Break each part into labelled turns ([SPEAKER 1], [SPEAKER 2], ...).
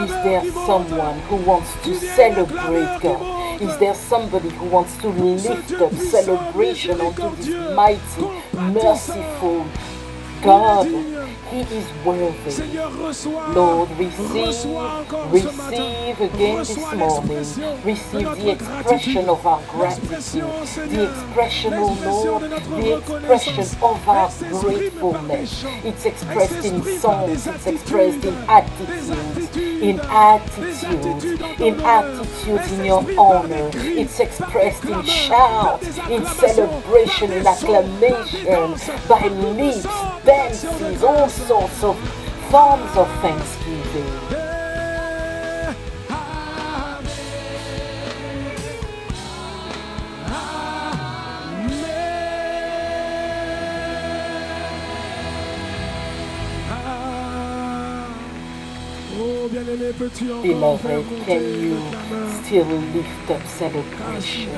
[SPEAKER 1] Is there someone who wants to celebrate God? Is there somebody who wants to lift up celebration unto this mighty, merciful God? He is worthy. Lord, receive again this morning. Receive the expression of our gratitude, the expression, oh Lord, the expression of our gratefulness. It's expressed in songs, it's expressed in attitudes, in your honor. It's expressed in shouts, in celebration, in acclamation, by lips, dances, all sorts of forms of thanksgiving. Beloved, can you still lift up celebration?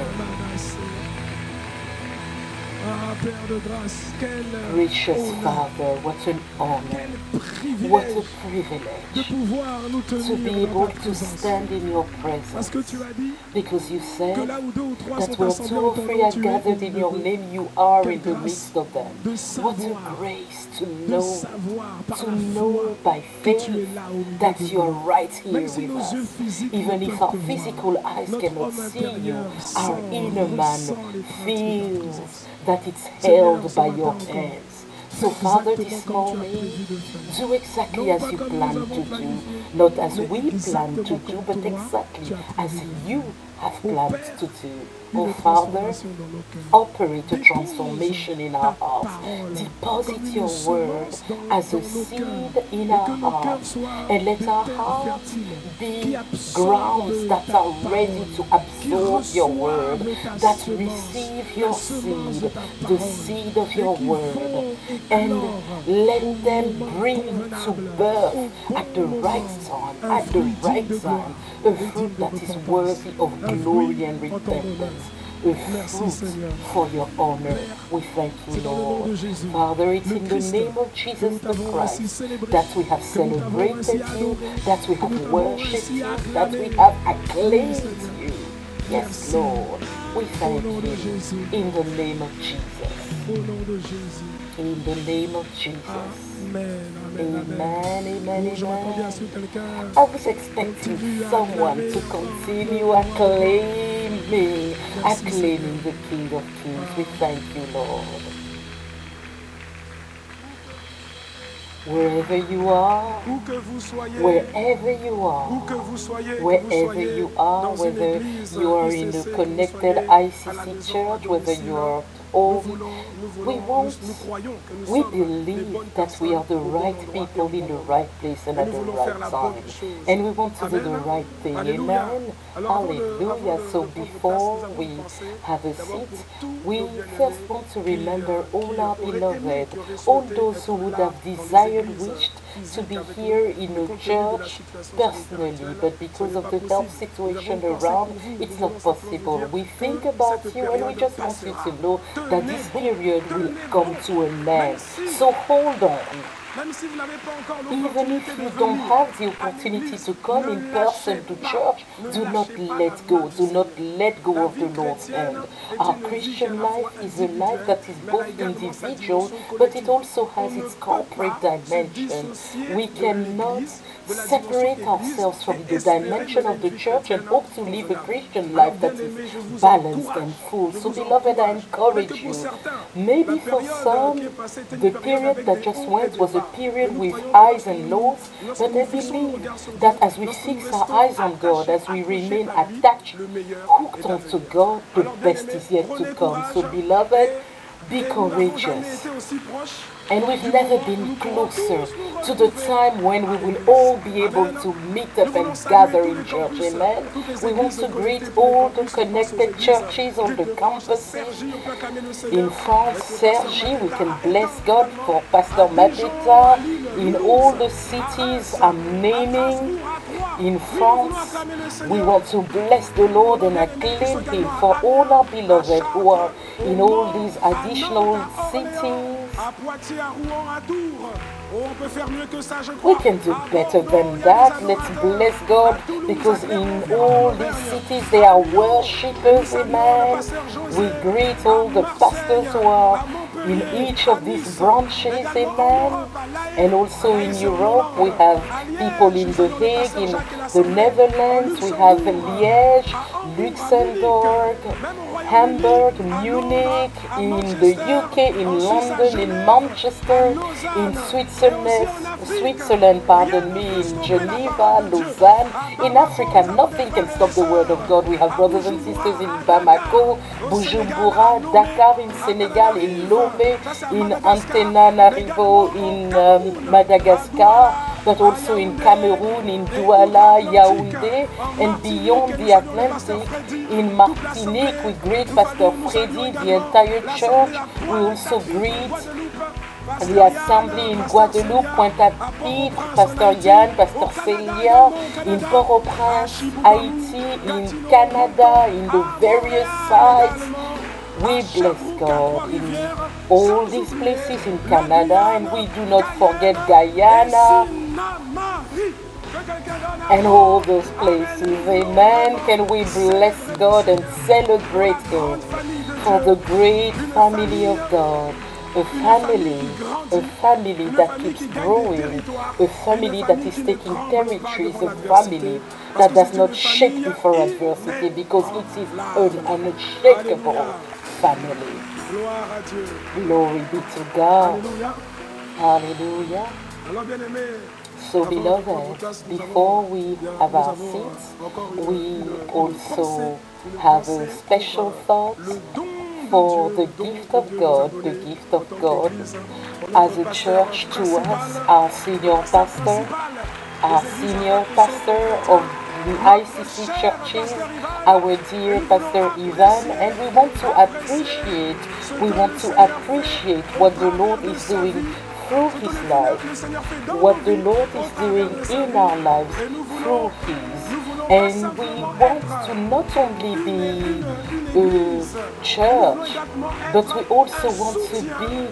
[SPEAKER 1] Gracious Father, what an honor, what a privilege to be able to stand in your presence. Because you said that where two or three are gathered in your name, you are in the midst of them. What a grace to know by faith that you are right here with us. Even if our physical eyes cannot see you, our inner man feels that it's held by your hands. So Father, this morning, do exactly as you plan to do, not as we plan to do, but exactly as you have planned to do. Oh Father, operate a transformation in our hearts. Deposit your word as a seed in our hearts. And let our hearts be grounds that are ready to absorb your word, that receive your seed, the seed of your word. And let them bring to birth at the right time, a fruit that is worthy of glory and repentance. A fruit for your honor. We thank you, Lord. Father, it's in the name of Jesus the Christ that we have celebrated you, that we have worshipped you, that we have acclaimed you. Yes, Lord. We thank you in the name of Jesus. In the name of Jesus. Amen, amen, amen. I was expecting someone to continue acclaiming the King of Kings. We thank you, Lord. Wherever you are, wherever you are, whether you are in the connected ICC church, whether you are home, we believe that we are the right people in the right place and at the right time. And we want to do the right thing. Amen. Hallelujah. So before we have a seat, we first want to remember all our beloved, all those who would have wished to be here in a church personally, but because of the health situation around, it's not possible. We think about you and we just want you to know that this period will come to an end. So hold on. Even if you don't have the opportunity to come in person to church, do not let go. Do not let go of the Lord's hand. Our Christian life is a life that is both individual, but it also has its corporate dimension. We cannot separate ourselves from the dimension of the church and hope to live a Christian life that is balanced and full. So beloved, I encourage you. Maybe for some, the period that just went was a period with highs and lows, but I believe that as we fix our eyes on God, as we remain attached, hooked onto God, the best is yet to come. So beloved, be courageous. And we've never been closer to the time when we will all be able to meet up and gather in church. Amen. We want to greet all the connected churches on the campuses. In France, Sergi, we can bless God for Pastor Mabita. In all the cities I'm naming in France, we want to bless the Lord and acclaim Him for all our beloved who are in all these additional cities. We can do better than that. Let's bless God because in all these cities they are worshippers, amen. We greet all the pastors who are in each of these branches, amen. And also in Europe we have people in The Hague, in the Netherlands, we have Liège, Luxembourg, Hamburg, Munich, in the UK, in London, in Manchester, in Switzerland, pardon me, in Geneva, Lausanne. In Africa, nothing can stop the word of God. We have brothers and sisters in Bamako, Bujumbura, Dakar, in Senegal, in Lomé, in Antananarivo, in Madagascar, but also in Cameroon, in Douala, Yaoundé, and beyond the Atlantic, in Martinique, we greet Pastor Freddy, the entire church. We also greet the assembly in Guadeloupe, Pointe-à-Pitre, Pastor Yann, Pastor Celia, in Port-au-Prince, Haiti, in Canada, in the various sites. We bless God in all these places in Canada, and we do not forget Guyana and all those places. Amen. Can we bless God and celebrate Him for the great family of God? A family that keeps growing, a family that is taking territories, a family that does not shake before adversity because it is an unshakable family. Glory be to God. Hallelujah. So, beloved, before we have our seats, we also have a special thought for the gift of God as a church to us, our senior pastor of the ICC churches, our dear Pastor Ivan, and we want to appreciate what the Lord is doing through his life, what the Lord is doing in our lives through his. And we want to not only be a church, but we also want to be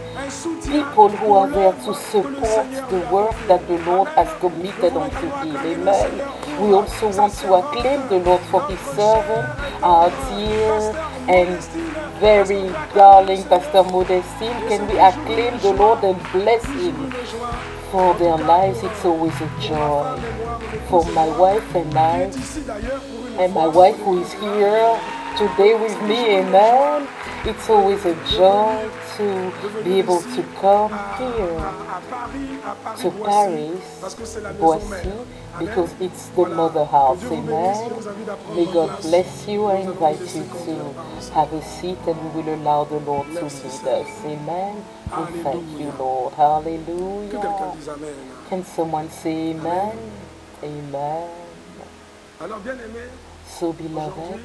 [SPEAKER 1] people who are there to support the work that the Lord has committed unto him. Amen. We also want to acclaim the Lord for his servant, our dear and very darling Pastor Modestine. Can we acclaim the Lord and bless him for their lives? It's always a joy for my wife and I, and my wife who is here today with me, amen. It's always a joy to be able to come here to Paris, Boissy, because it's the mother house, amen. May God bless you. I invite you to have a seat and we will allow the Lord to lead us, amen. We thank you, Lord. Hallelujah. Can someone say amen? Amen. So, beloved,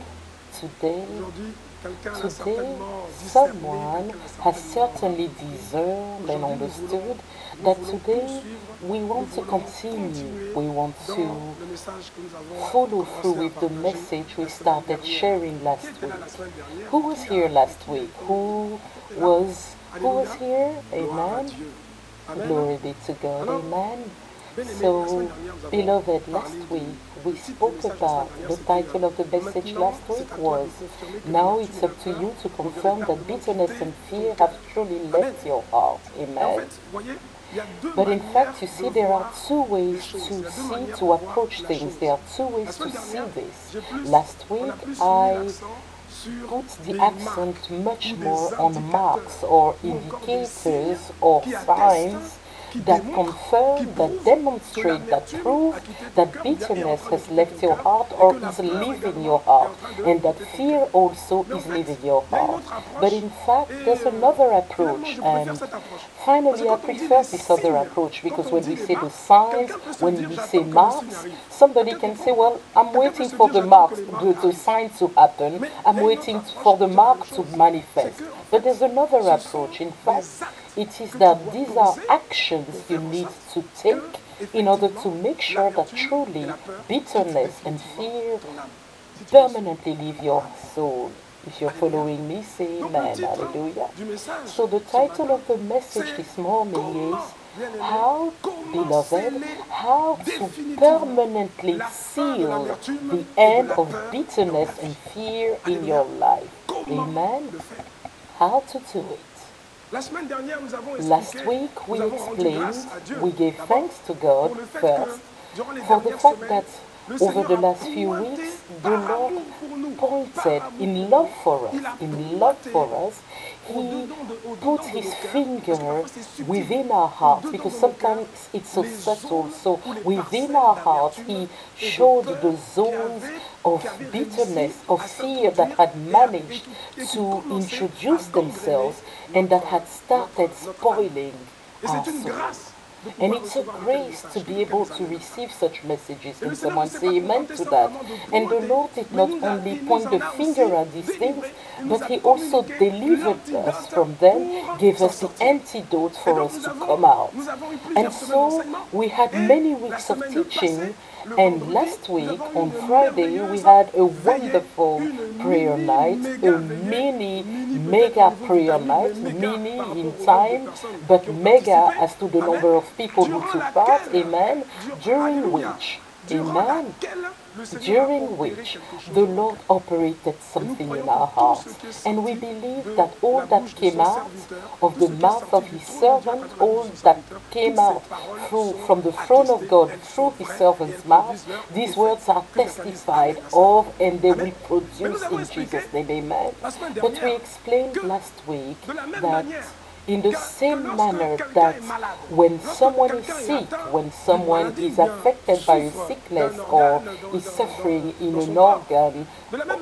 [SPEAKER 1] today someone has certainly discerned and understood that today we want to continue. We want to follow through with the message we started sharing last week. Who was here last week? Who was here? Amen. Glory be to God. Amen. So, beloved, last week we spoke about the title of the message last week was, now it's up to you to confirm that bitterness and fear have truly left your heart. Amen. But in fact, you see, there are two ways to approach things. There are two ways to see this. Last week, I put the accent much more on marks or indicators or signs that confirm, that demonstrate, that prove that bitterness has left your heart or is leaving your heart, and that fear also is leaving your heart. But in fact, there's another approach, and finally I prefer this other approach, because when we say the signs, when we say marks, somebody can say, well, I'm waiting for the marks, the sign to happen, I'm waiting for the mark to manifest. But there's another approach. In fact, it is that these are actions you need to take in order to make sure that truly bitterness and fear permanently leave your soul. If you're following me, say amen. Hallelujah. So the title of the message this morning is how, beloved, how to permanently seal the end of bitterness and fear in your life. Amen. How to do it. Last week we explained, we gave thanks to God first for the fact that over the last few weeks, the Lord pointed in love for us, He put His finger within our hearts, because sometimes it's so subtle. So within our hearts, He showed the zones of bitterness, of fear that had managed to introduce themselves and that had started spoiling our souls. And it's a grace to be able to receive such messages. Can someone say amen to that? And the Lord did not only point the finger at these things, but He also delivered us from them, gave us the antidote for us to come out. And so we had many weeks of teaching, and last week on Friday we had a wonderful prayer night, a mega prayer night, mini in time, but mega as to the number of people who took part, amen, during which the Lord operated something in our hearts. And we believe that all that came out of the mouth of His servant, all that came out from the throne of God through His servant's mouth, these words are testified of and they will produce in Jesus' name, amen. But we explained last week that in the same manner that when someone is sick, when someone is affected by a sickness or is suffering in an organ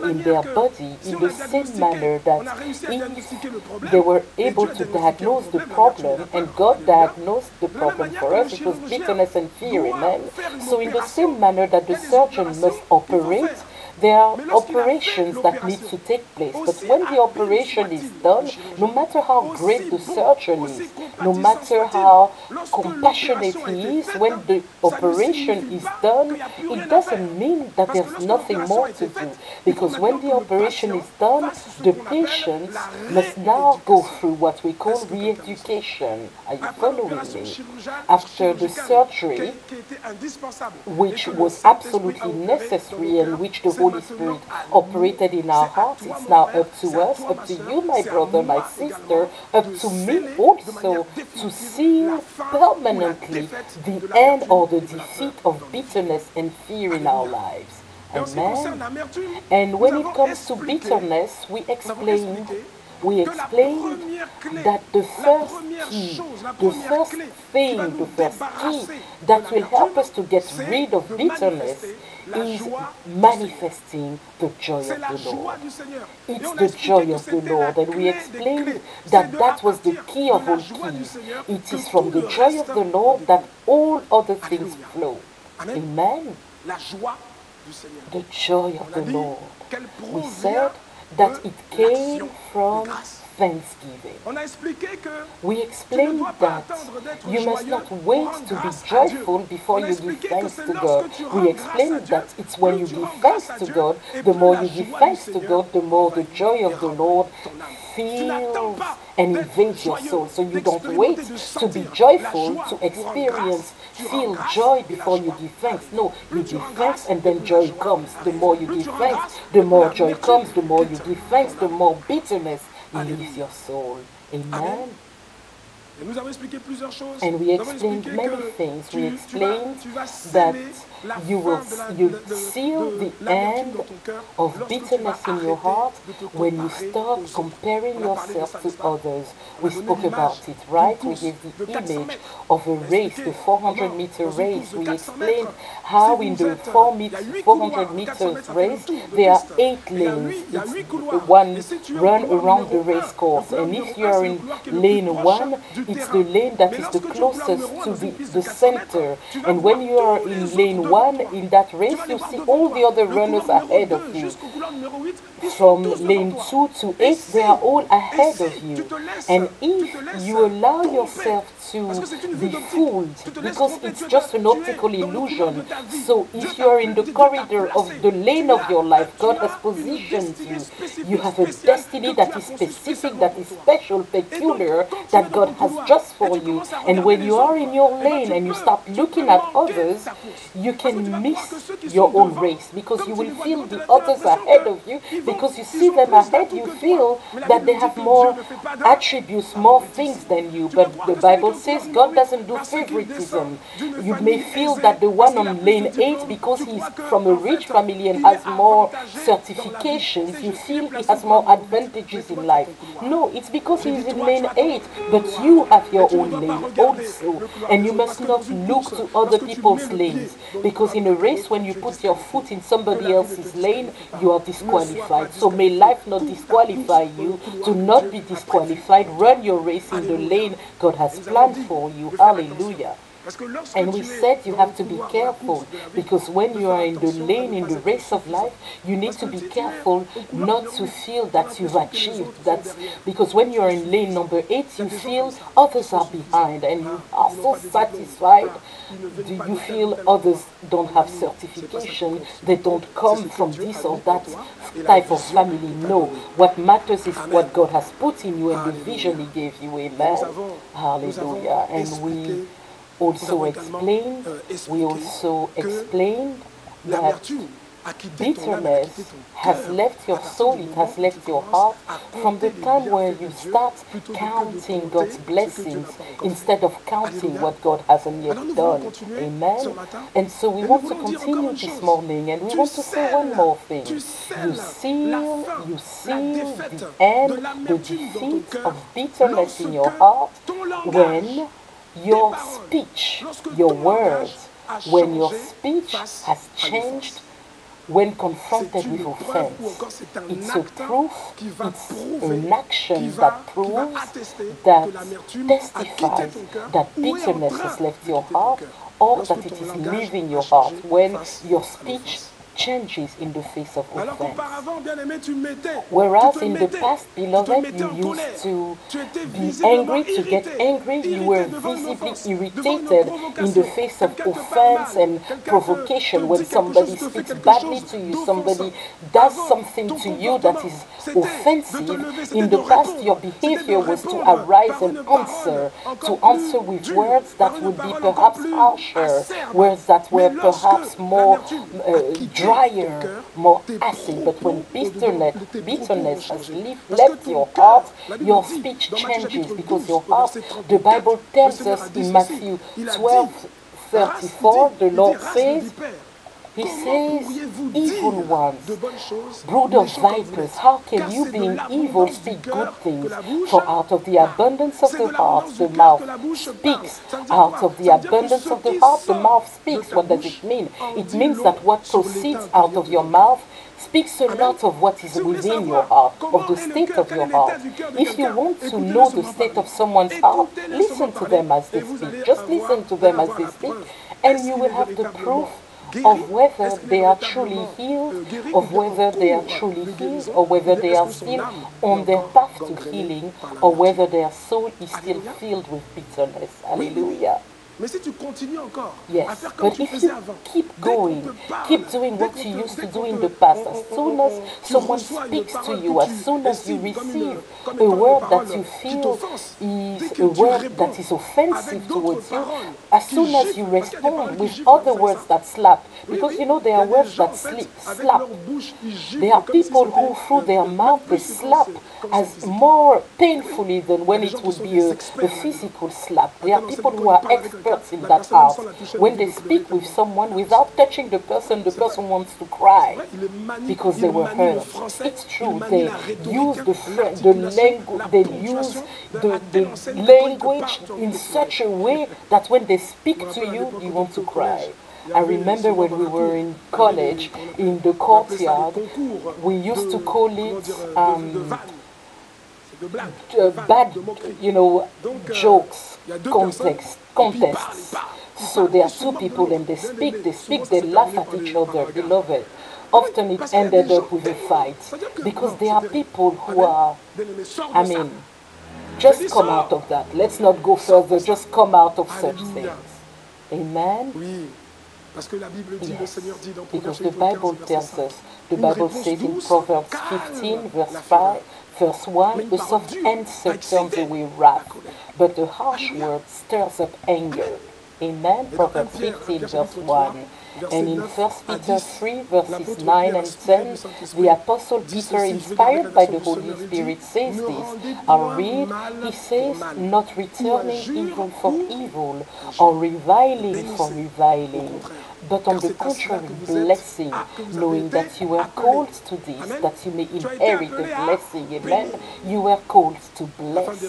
[SPEAKER 1] in their body, in the same manner that if they were able to diagnose the problem, and God diagnosed the problem for us, it was bitterness and fear, amen. So in the same manner that the surgeon must operate, there are operations that need to take place. But when the operation is done, no matter how great the surgeon is, no matter how compassionate he is, when the operation is done, it doesn't mean that there's nothing more to do. Because when the operation is done, the patient must now go through what we call re-education. Are you following me? After the surgery, which was absolutely necessary and which the Holy Spirit operated in our hearts, it's now up to us, up to you, my brother, my sister, up to me also, to seal permanently the end or the defeat of bitterness and fear in our lives. Amen. And when it comes to bitterness, we explained that the first key that will help us to get rid of bitterness is manifesting the joy of the Lord. It's the joy of the Lord, and we explained that that was the key of all keys. It is from the joy of the Lord that all other things flow. Amen. The joy of the Lord. We said that it came from thanksgiving. We explained that you must not wait to be joyful before you give thanks to God. We explained that it's when you give thanks to God, the more you give thanks to God, the more the joy of the Lord fills and invades your soul. So you don't wait to be joyful, to experience, feel joy before you give thanks. No, you give thanks and then joy comes. The more you give thanks, the more joy comes. The more you give thanks, the more bitterness leaves your soul. Amen. And we explained many things. We explained that you seal the end of bitterness in your heart when you start comparing yourself to others. We spoke about it, right? We gave the image of a race, the 400-meter race. We explained how in the 400 meters race, there are 8 lanes. It's one run around the race course. And if you are in lane 1, it's the lane that is the closest to the center. And when you are in lane one in that race, you see all the other runners ahead of you. From lane 2 to 8, they are all ahead of you. And if you allow yourself to be fooled, because it's just an optical illusion, so if you are in the corridor of the lane of your life, God has positioned you. You have a destiny that is specific, that is special, peculiar, that God has just for you. And when you are in your lane and you start looking at others, you can miss your own race, because you will feel the others ahead of you. Because you see them ahead, you feel that they have more attributes, more things than you. But the Bible says God doesn't do favoritism. You may feel that the one on lane 8, because he's from a rich family and has more certifications, you feel he has more advantages in life. No, it's because he's in lane 8, but you have your own lane also. And you must not look to other people's lanes, because in a race, when you put your foot in somebody else's lane, you are disqualified. So may life not disqualify you. To not be disqualified, run your race in the lane God has planned for you. Hallelujah. And we said you have to be careful, because when you are in the lane, in the race of life, you need to be careful not to feel that you've achieved that. Because when you are in lane number 8, you feel others are behind and you are so satisfied. You feel others don't have certification, they don't come from this or that type of family. No, what matters is what God has put in you and the vision He gave you. Amen. Hallelujah. And we also explained that bitterness has left your soul, it has left your heart from the time where you start counting God's blessings instead of counting what God hasn't yet done. Amen. And so we want to continue this morning, and we want to say one more thing. You seal the end, the defeat of bitterness in your heart when your speech, your words, when your speech has changed when confronted with offense. It's a proof, it's an action that proves, that testifies that bitterness has left your heart, or that it is leaving your heart when your speech changes in the face of offense. Whereas in the past, beloved, you used to be angry, to get angry, you were visibly irritated in the face of offense and provocation. When somebody speaks badly to you, somebody does something to you that is offensive, in the past your behavior was to arise and answer with words that would be perhaps harsher, words that were perhaps more drier, more acid. But when bitterness has left your heart, your speech changes, because your heart, the Bible tells us in Matthew 12:34, the Lord says, He says, evil ones, brood of vipers, how can you being evil speak good things? For out of the abundance of the heart, the mouth speaks. Out of the abundance of the heart, the mouth speaks. What does it mean? It means that what proceeds out of your mouth speaks a lot of what is within your heart, of the state of your heart. If you want to know the state of someone's heart, listen to them as they speak. Just listen to them as they speak, and you will have the proof of whether they are truly healed, of whether they are truly healed, or whether they are still on their path to healing, or whether their soul is still filled with bitterness. Hallelujah. Yes, but if you keep going, keep doing what you used to do in the past, as soon as someone speaks to you, as soon as you receive a word that you feel is a word that is offensive towards you, as soon as you respond with other words that slap, because you know there are words that slap. There are people who through their mouth they slap as more painfully than when it would be a physical slap. There are people who are experts in that art. When they speak with someone without touching the person wants to cry because they were hurt. It's true. They use the language in such a way that when they speak to you, you want to cry. I remember when we were in college, in the courtyard, we used to call it bad, jokes, contests. So there are two people and they speak, they laugh at each other, beloved. Often it ended up with a fight because there are people who are, I mean, just come out of that. Let's not go further, just come out of such things. Amen? Yes, because the Bible tells us, the Bible says in Proverbs 15, verse 1, a soft answer turns away wrath, but a harsh word stirs up anger. Amen? Proverbs 15, verse 1. And in 1 Peter 3, verses 9 and 10, the Apostle Peter, inspired by the Holy Spirit, says this. I'll read. He says, not returning evil for evil, or reviling for reviling, but on the contrary, blessing, knowing that you were called to this, that you may inherit the blessing. Amen? You were called to bless,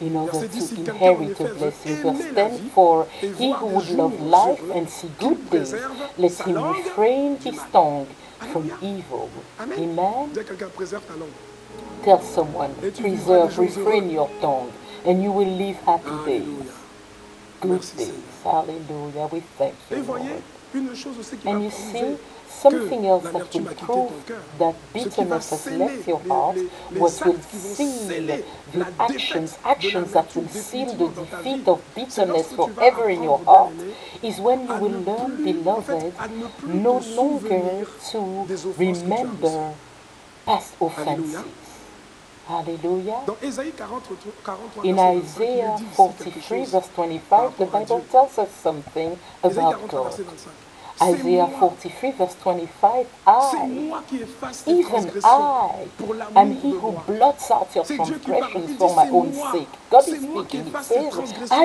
[SPEAKER 1] in order to inherit a blessing. Verse 10, for he who would love life and see good days, let him refrain his tongue from evil. Amen? Tell someone, preserve, refrain your tongue, and you will live happy days. Good days. Hallelujah. We thank you, Lord. And you see, something else that will prove that bitterness has left your heart, what will seal the actions that will seal the defeat of bitterness forever in your heart, is when you will learn, beloved, no longer to remember past offenses. Hallelujah. In Isaiah 43, verse 25, the Bible tells us something about God. Isaiah 43, verse 25, even I, am he who blots out your transgressions for my own sake. God is speaking, he says, I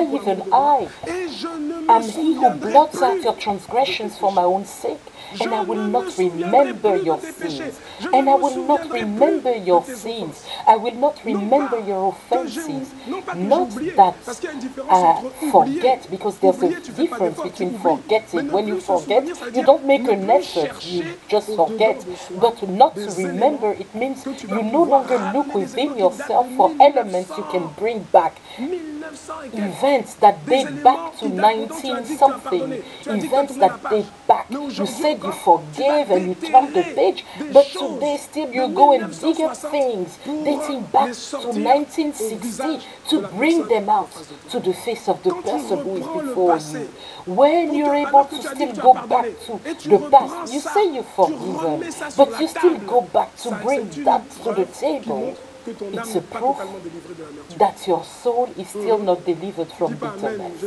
[SPEAKER 1] am he who blots out your transgressions for my own sake, and I will not remember your sins. And I will not remember your sins. I will not remember your offenses. Not that I forget, because there's a difference between forgetting. When you forget, you don't make an effort, you just forget. But not to remember, it means you no longer look within yourself for elements you can bring back. Events that date back to 19-something, events that date back. You said you forgave and you turned the page, but today still you go and dig up things dating back to 1960 to bring them out to the face of the person who is before you. When you're able to still go back to the past, you say you've forgiven, but you still go back to bring that to the table. It's a proof that your soul is still not delivered from bitterness.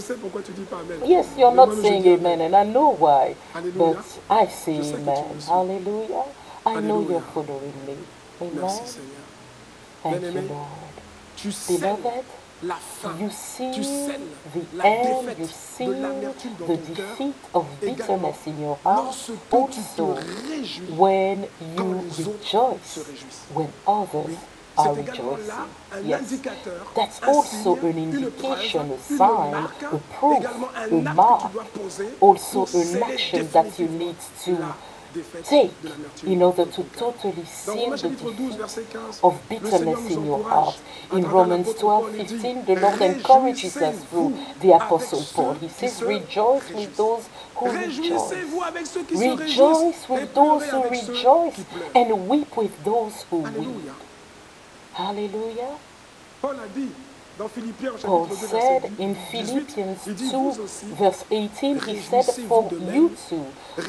[SPEAKER 1] Yes, you're not saying amen, and I know why, but I say amen. Hallelujah. I know you're following me. Amen. Thank you, Lord. Beloved, you see the end, you see the defeat of bitterness in your heart also when you rejoice, when others are rejoicing. Yes, that's also an indication, a sign, a proof, a mark, also an action that you need to take in order to totally seal the defeat of bitterness in your heart. In Romans 12:15, the Lord encourages us through the Apostle Paul. He says, rejoice with those who rejoice. Rejoice with those who rejoice and weep with those who weep. Hallelujah. Paul said in Philippians 2, verse 18, he said, for you too,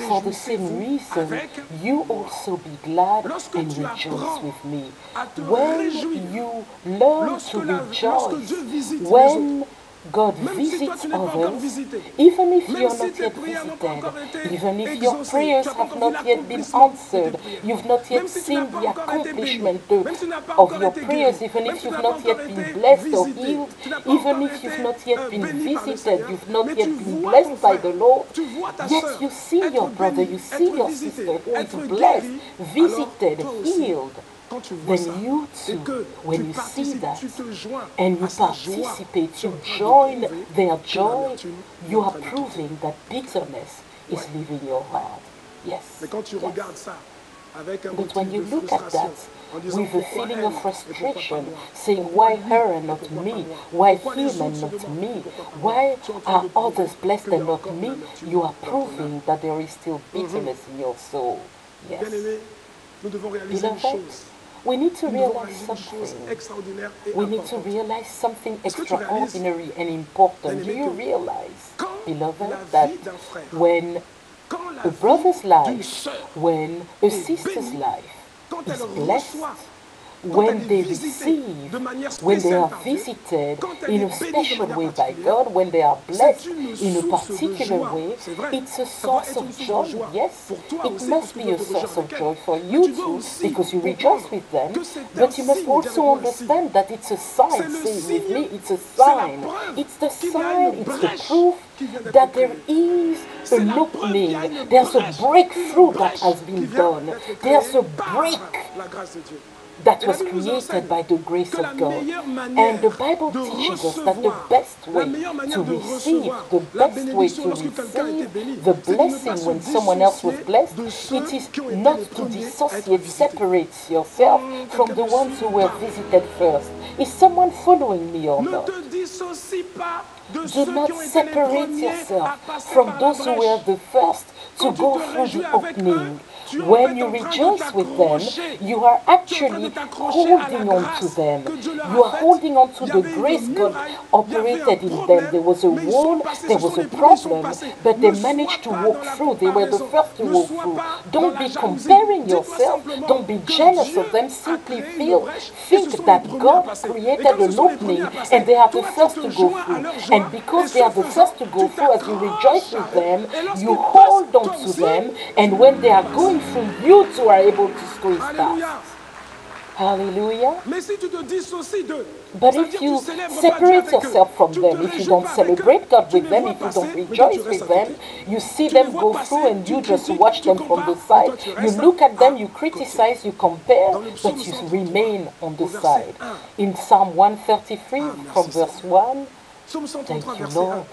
[SPEAKER 1] for the same reason, you also be glad and rejoice with me. When you learn to rejoice, when God visits others, even if you're not yet visited, even if your prayers have not yet been answered, you've not yet seen the accomplishment of your prayers, even if you've not yet been blessed or healed, even if you've not yet been visited, you've not yet been blessed by the Lord, yet you see your brother, you see your sister who is blessed, visited, healed. Then you too, when you see that and you participate, you join their joy, you are proving that bitterness is leaving your heart. Yes. Yes. But when you look at that with a feeling of frustration, saying, why her and not me? Why him and not me? Why are others blessed and not me? You are proving that there is still bitterness in your soul. Yes. Beloved, we need to realize something. We need to realize something extraordinary and important. Do you realize, beloved, that when a brother's life, when a sister's life is blessed, when they receive, when they are visited in a special way by God, when they are blessed in a particular way, it's a source of joy. Yes, it must be a source of joy for you too, because you rejoice with them, but you must also understand that it's a sign. Say with me, it's a sign. It's the sign, it's the proof that there is an opening, there's a breakthrough that has been done, there's a break that was created by the grace of God. And the Bible teaches us that the best way to receive, the best way to receive the blessing when someone else was blessed, it is not to dissociate, separate yourself from the ones who were visited first. Is someone following me or not? Do not separate yourself from those who were the first to go through the opening. When you rejoice with them, you are actually holding on to them. You are holding on to the grace God operated in them. There was a wall, there was a problem, but they managed to walk through. They were the first to walk through. Don't be comparing yourself. Don't be jealous of them. Simply think that God created an opening and they are the first to go through. And because they are the first to go through, as you rejoice with them, you hold on to them, and when they are going through, you too are able to squeeze past. Hallelujah. But if you separate yourself from them, if you don't celebrate God with them, if you don't rejoice with them, you see them go through and you just watch them from the side. You look at them, you criticize, you compare, but you remain on the side. In Psalm 133 from verse 1, thank you, Lord.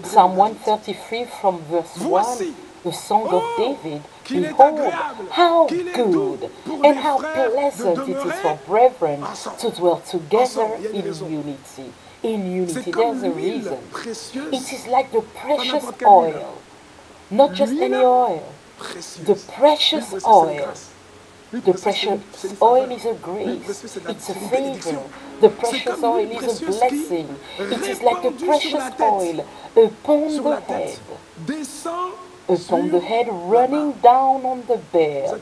[SPEAKER 1] Psalm 133 from verse 1, the Song of David. Behold, how good and how pleasant it is for brethren to dwell together in unity. In unity, there's a reason. It is like the precious oil, not just any oil, the precious oil. The precious oil is a grace, it's a favor. The precious oil is a blessing. It is like the precious oil upon the head. Upon the head, running down on the beard.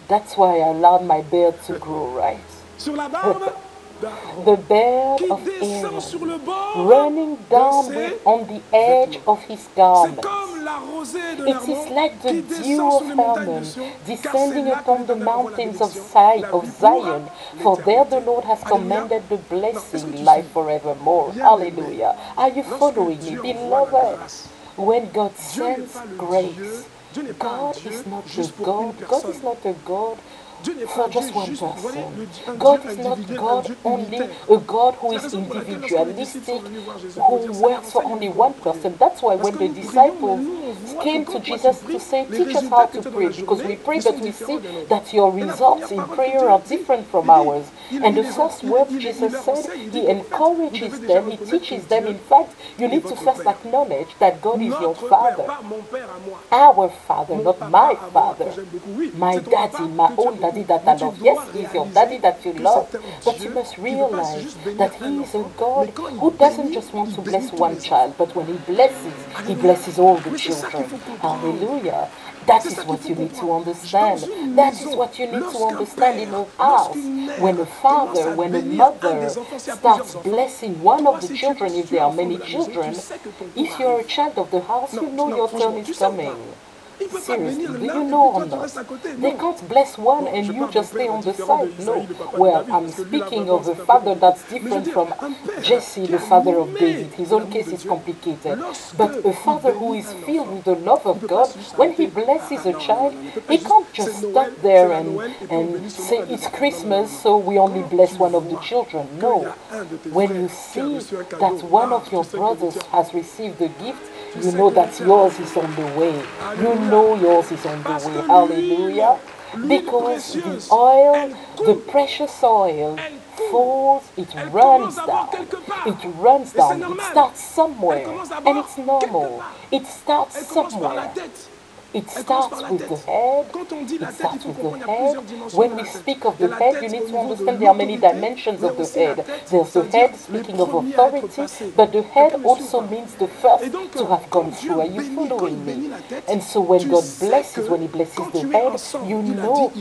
[SPEAKER 1] That's why I allowed my beard to grow, right? The beard of Aaron, running down on the edge of his garment. It is like the dew of Hermon, descending upon the mountains of Zion, for there the Lord has commanded the blessing, life forevermore. Hallelujah. Are you following me, beloved? When God sends grace, God is not a God for just one person. God is not God only, a God who is individualistic, who works for only one person. That's why when the disciples came to Jesus to say, teach us how to pray, because we pray but we see that your results in prayer are different from ours. And the first word Jesus said, he encourages them, he teaches them, in fact, you need to first acknowledge that God is your Father. Our Father, not my Father. My daddy, my own daddy that I love. Yes, he's your daddy that you love, but you must realize that he is a God who doesn't just want to bless one child, but when he blesses all the children. Hallelujah. That is what you need to understand. That is what you need to understand in a house. When a father, when a mother starts blessing one of the children, if there are many children, if you're a child of the house, you know your turn is coming. Seriously, do you know or not? They can't bless one and you just stay on the side. No. Well, I'm speaking of a father that's different from Jesse, the father of David. His own case is complicated. But a father who is filled with the love of God, when he blesses a child, he can't just stop there and say it's Christmas, so we only bless one of the children. No. When you see that one of your brothers has received a gift, You know that yours is on the way. You know yours is on the way. Hallelujah. Because the oil, the precious oil, falls, it runs down. It runs down. It starts somewhere. And it's normal. It starts somewhere. It starts with the head. It starts with the head. When we speak of the head, you need to understand there are many dimensions of the head. There's the head speaking of authority, but the head also means the first to have gone through. Are you following me? And so when God blesses, when He blesses the head, you know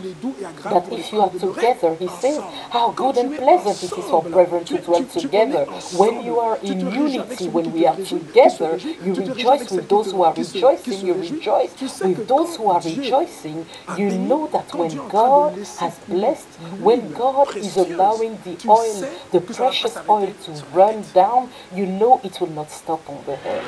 [SPEAKER 1] that if you are together, He says, how good and pleasant it is for brethren to dwell together. When you are in unity, when we are together, you rejoice with those who are rejoicing, you rejoice with those who are rejoicing. You know that when God has blessed, when God is allowing the oil, the precious oil to run down, you know it will not stop on the head.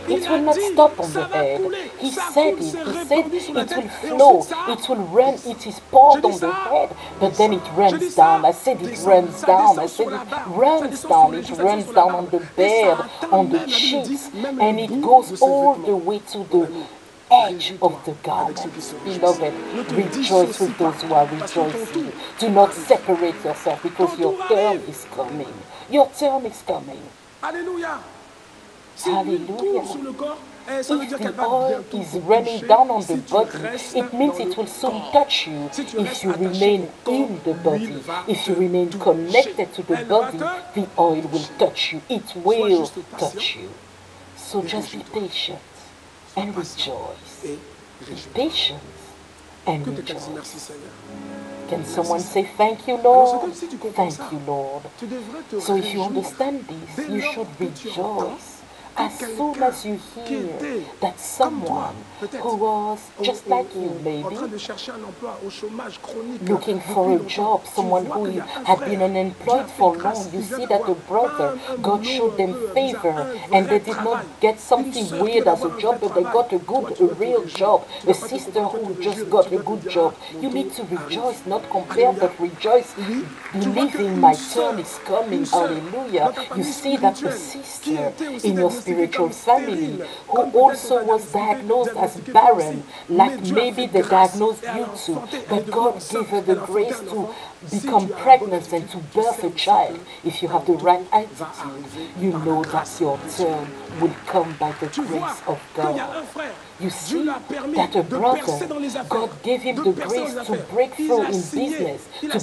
[SPEAKER 1] It will not stop on the head. He said it. He said it will flow. It will run. It is poured on the head, but then it runs down. I said it runs down. I said it runs down. It runs down on the beard, on the cheeks, and it goes all the way to the edge of the garment. Beloved, rejoice with those who are rejoicing. Do not separate yourself because your turn is coming. Your turn is coming.
[SPEAKER 2] Hallelujah.
[SPEAKER 1] Hallelujah. If the oil is running down on the body, it means it will soon touch you if you remain in the body. If you remain connected to the body, the oil will touch you. It will touch you. So just be patient and rejoice. Be patient and rejoice. Can someone say, thank you, Lord? Thank you, Lord. So if you understand this, you should rejoice. As soon as you hear that someone who was just like you, maybe, looking for a job, someone who had been unemployed for long, you see that a brother, God showed them favor, and they did not get something weird as a job, but they got a real job. A sister who just got a good job. You need to rejoice, not compare, but rejoice, believing my turn is coming. Hallelujah. You see that a sister in your spiritual family who also was diagnosed as barren, like maybe they diagnosed you too, but God gave her the grace to become pregnant and to birth a child. If you have the right attitude, you know that your turn will come by the grace of God. You see that a brother, God gave him the grace to break through in business, He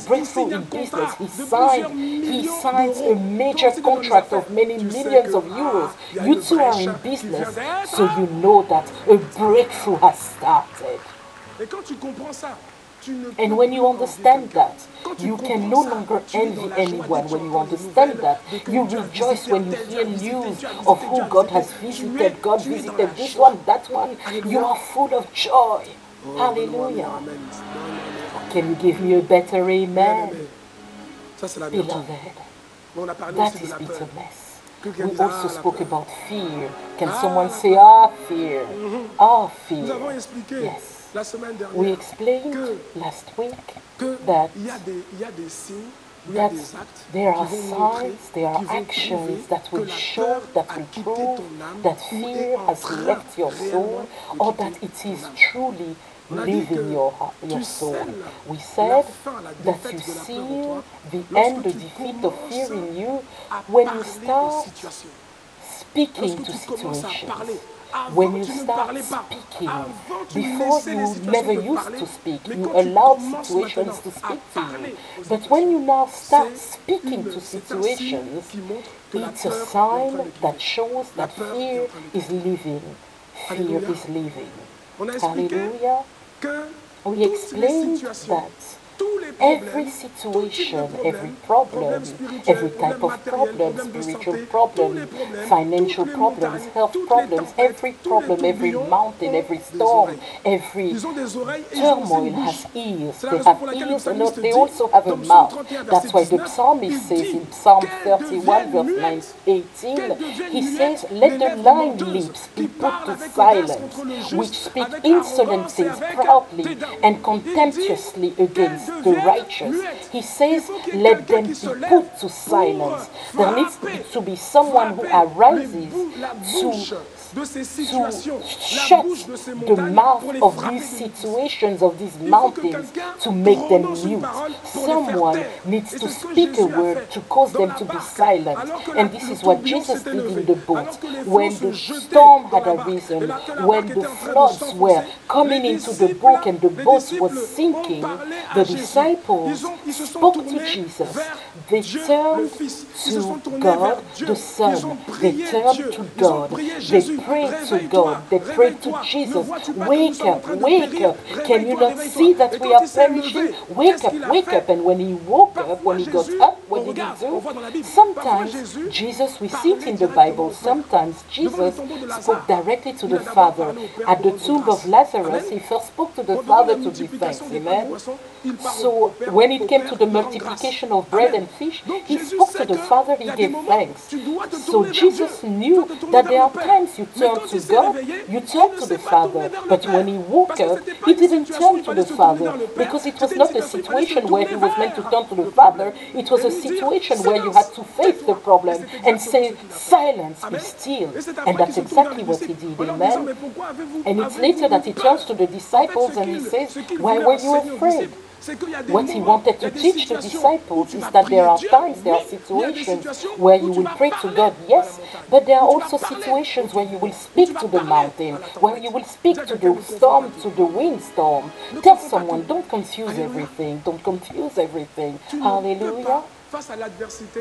[SPEAKER 1] signs a major contract of many millions of euros. You two are in business, so you know that a breakthrough has started. And when you understand that, you can no longer envy anyone. When you understand that, you rejoice when you hear news of who God has visited. God visited this one, that one. You are full of joy. Hallelujah. Can you give me a better amen? Beloved, that is bitterness. We also spoke about fear. Can someone say, fear? Fear. Yes. We explained last week that there are signs, there are actions that will show, that will prove that fear has left your soul, or that it is truly leaving your soul. We said that you see the end, the defeat of fear in you when you start speaking to situations. When you start speaking, before you never used to speak, you allowed situations to speak to you. But when you now start speaking to situations, it's a sign that shows that fear is leaving. Fear is leaving. Hallelujah. We explained that every situation, every problem, every type of problem, spiritual problem, financial problems, health problems, every problem, every mountain, every storm, every turmoil has ears. They have ears and they also have a mouth. That's why the psalmist says in Psalm 31 verse 18, he says, let the lying lips be put to silence, which speak insolent things proudly and contemptuously against the righteous. He says, let them be put to silence. There needs to be someone who arises to shut the mouth of these situations, of these mountains, to make them mute. Someone needs to speak a word to cause them to be silent. And this is what Jesus did in the boat. When the storm had arisen, when the floods were coming into the boat and the boat was sinking, the disciples spoke to Jesus. They turned to God the Son. They turned to God. They prayed to God. They prayed to Jesus. Wake up, wake up. Can you not see that we are perishing? Wake up, wake up. And when he woke up, when he got up, what did he do? Sometimes Jesus, we see it in the Bible, sometimes Jesus spoke directly to the Father. At the tomb of Lazarus, he first spoke to the Father to give thanks. Amen? So when it came to the multiplication of bread and fish, he spoke to the Father, he gave thanks. So Jesus knew that there are times you turn to God, you turn to the Father. But when he woke up, he didn't turn to the Father because it was not a situation where he was meant to turn to the Father. It was a situation where you had to face the problem and say, silence, be still. And that's exactly what he did. Amen? And it's later that he turns to the disciples and he says, why were you afraid? What he wanted to teach the disciples is that there are times, there are situations where you will pray to God, yes, but there are also situations where you will speak to the mountain, where you will speak to the storm, to the windstorm. Tell someone, don't confuse everything, don't confuse everything. Hallelujah.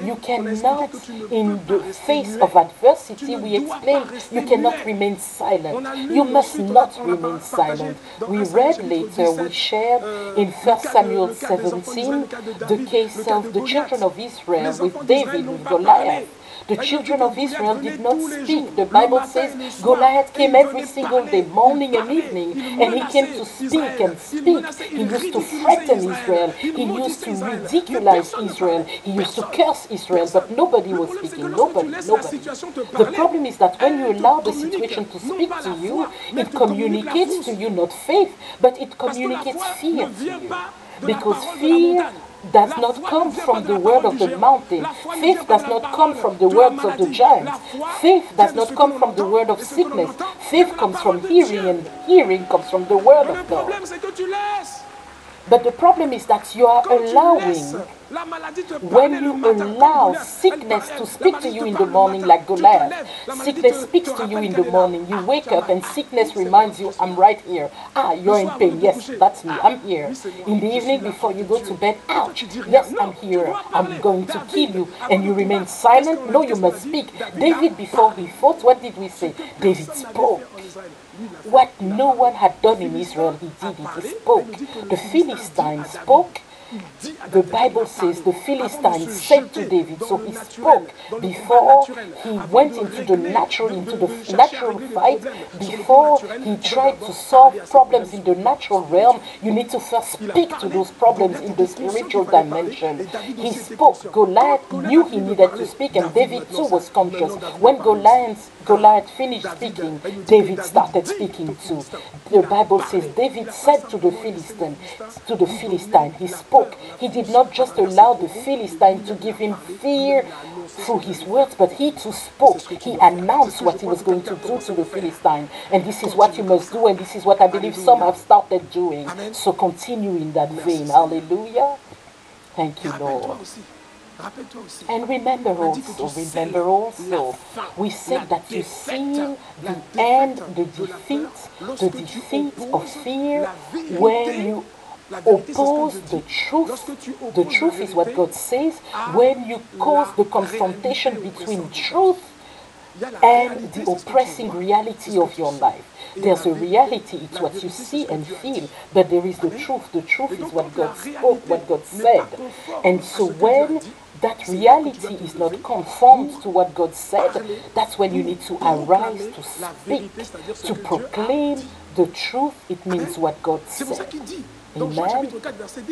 [SPEAKER 1] You cannot, in the face of adversity, we explain, you cannot remain silent. You must not remain silent. We read later, we shared in 1 Samuel 17, the case of the children of Israel with David, with Goliath. The children of Israel did not speak. The Bible says Goliath came every single day, morning and evening, and he came to speak and speak. He used to threaten Israel. He used to ridiculous Israel. He used to curse Israel, but nobody was speaking. Nobody. The problem is that when you allow the situation to speak to you, it communicates to you not faith, but it communicates fear to you. Because fear does not come from the word of the mountain. Faith does not come from the words of the giants. Faith does not come from the word of sickness. Faith comes from hearing, and hearing comes from the word of God. But the problem is that you are allowing, when you allow sickness to speak to you in the morning like Goliath, sickness speaks to you in the morning, you wake up and sickness reminds you, I'm right here. Ah, you're in pain. Yes, that's me. I'm here. In the evening before you go to bed, ouch. Yes, I'm here. I'm going to kill you. And you remain silent? No, you must speak. David, before he fought, what did we say? David spoke. What no one had done in Israel, he did it. He spoke. The Philistines spoke. The Bible says the Philistines said to David, so he spoke before he went into the natural fight, before he tried to solve problems in the natural realm. You need to first speak to those problems in the spiritual dimension. He spoke. Goliath knew he needed to speak, and David too was conscious. When Goliath finished speaking, David started speaking too. The Bible says David said to the Philistine, he spoke. He did not just allow the Philistine to give him fear through his words, but he too spoke. He announced what he was going to do to the Philistine. And this is what you must do, and this is what I believe some have started doing. So continue in that vein. Hallelujah. Thank you, Lord. And remember also, we said that you see the end, the defeat of fear when you oppose the truth. The truth is what God says. When you cause the confrontation between truth and the oppressing reality of your life. There's a reality, it's what you see and feel, but there is the truth. The truth is what God spoke, what God said. And so when that reality is not conformed to what God said, that's when you need to arise to speak, to proclaim the truth. It means what God said. Amen.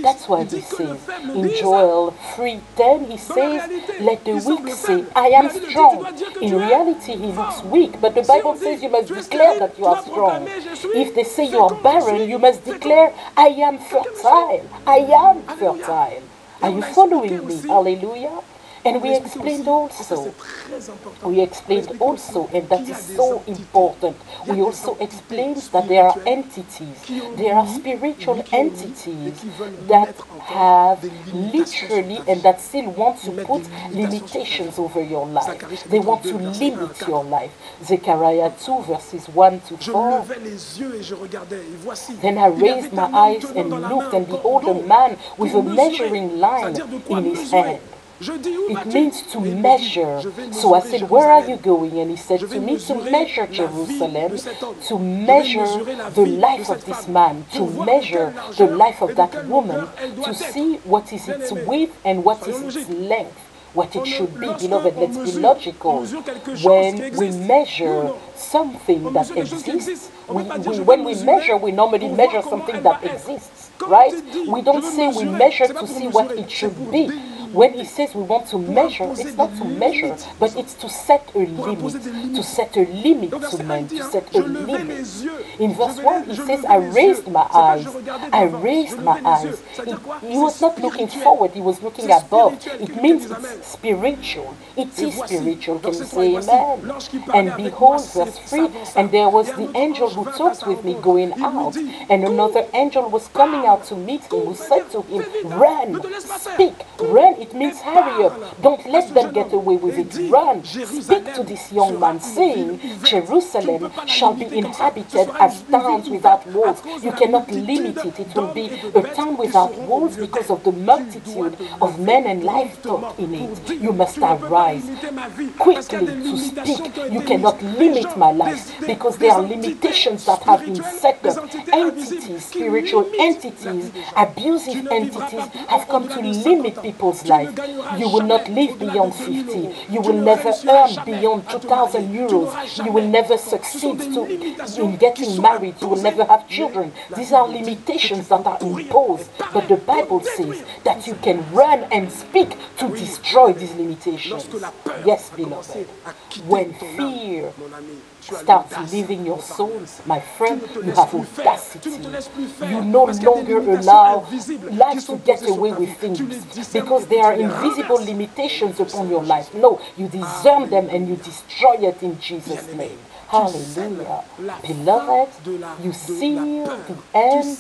[SPEAKER 1] That's why he says in Joel 3:10, he says, let the weak say, I am strong. In reality, he looks weak, but the Bible says you must declare that you are strong. If they say you are barren, you must declare, I am fertile. I am fertile. Are you following me? Hallelujah. And we explained also, and that is so important, we also explained that there are entities, there are spiritual entities that have literally and that still want to put limitations over your life. They want to limit your life. Zechariah 2 verses 1 to 4. Then I raised my eyes and looked, and behold, a man with a measuring line in his hand. It means to measure. So I said, where are you going? And he said to me, to measure Jerusalem, to measure the life of this man, to measure the life of that woman, to see what is its width and what is its length, what it should be. Beloved, let's be logical. When we measure something that exists, when we measure, we normally measure something that exists, right? We don't say we measure to see what it should be. When he says we want to measure, it's not to measure, but it's to set a limit, to set a limit to man, to set a limit. In verse 1, he says, I raised my eyes. I raised my eyes. He was not looking forward, he was looking above. It means it's spiritual. It is spiritual. Can you say amen? And behold, verse 3, and there was the angel who talked with me going out, and another angel was coming out to meet him, who said to him, run, speak, run. It means hurry up. Don't let them get away with it. Run. Speak to this young man, saying, Jerusalem shall be inhabited as towns without walls. You cannot limit it. It will be a town without walls because of the multitude of men and livestock in it. You must arise quickly to speak. You cannot limit my life because there are limitations that have been set up. Entities, spiritual entities, abusive entities have come to limit people's life. You will not live beyond 50. You will never earn beyond 2,000 euros. You will never succeed in getting married. You will never have children. These are limitations that are imposed. But the Bible says that you can run and speak to destroy these limitations. Yes, beloved. When fear starts leaving your soul, my friend, you have audacity. You no longer allow life to get away with things because there are invisible limitations upon your life. No, you discern them and you destroy it in Jesus' name. Hallelujah. Beloved, you seal the end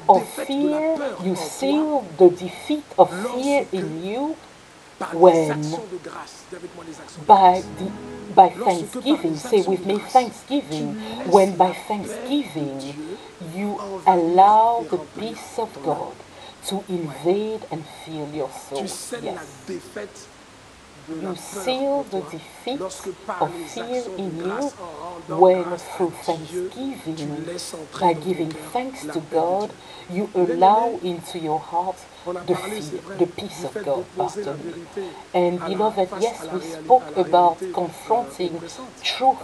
[SPEAKER 1] of fear, you seal the defeat of fear in you when by thanksgiving, say with me thanksgiving, when by thanksgiving you allow the peace of God to invade and fill your soul. Yes. You seal the defeat of fear in you when through thanksgiving, by giving thanks to God, you allow into your heart the peace of God. And beloved, yes, we spoke about confronting truth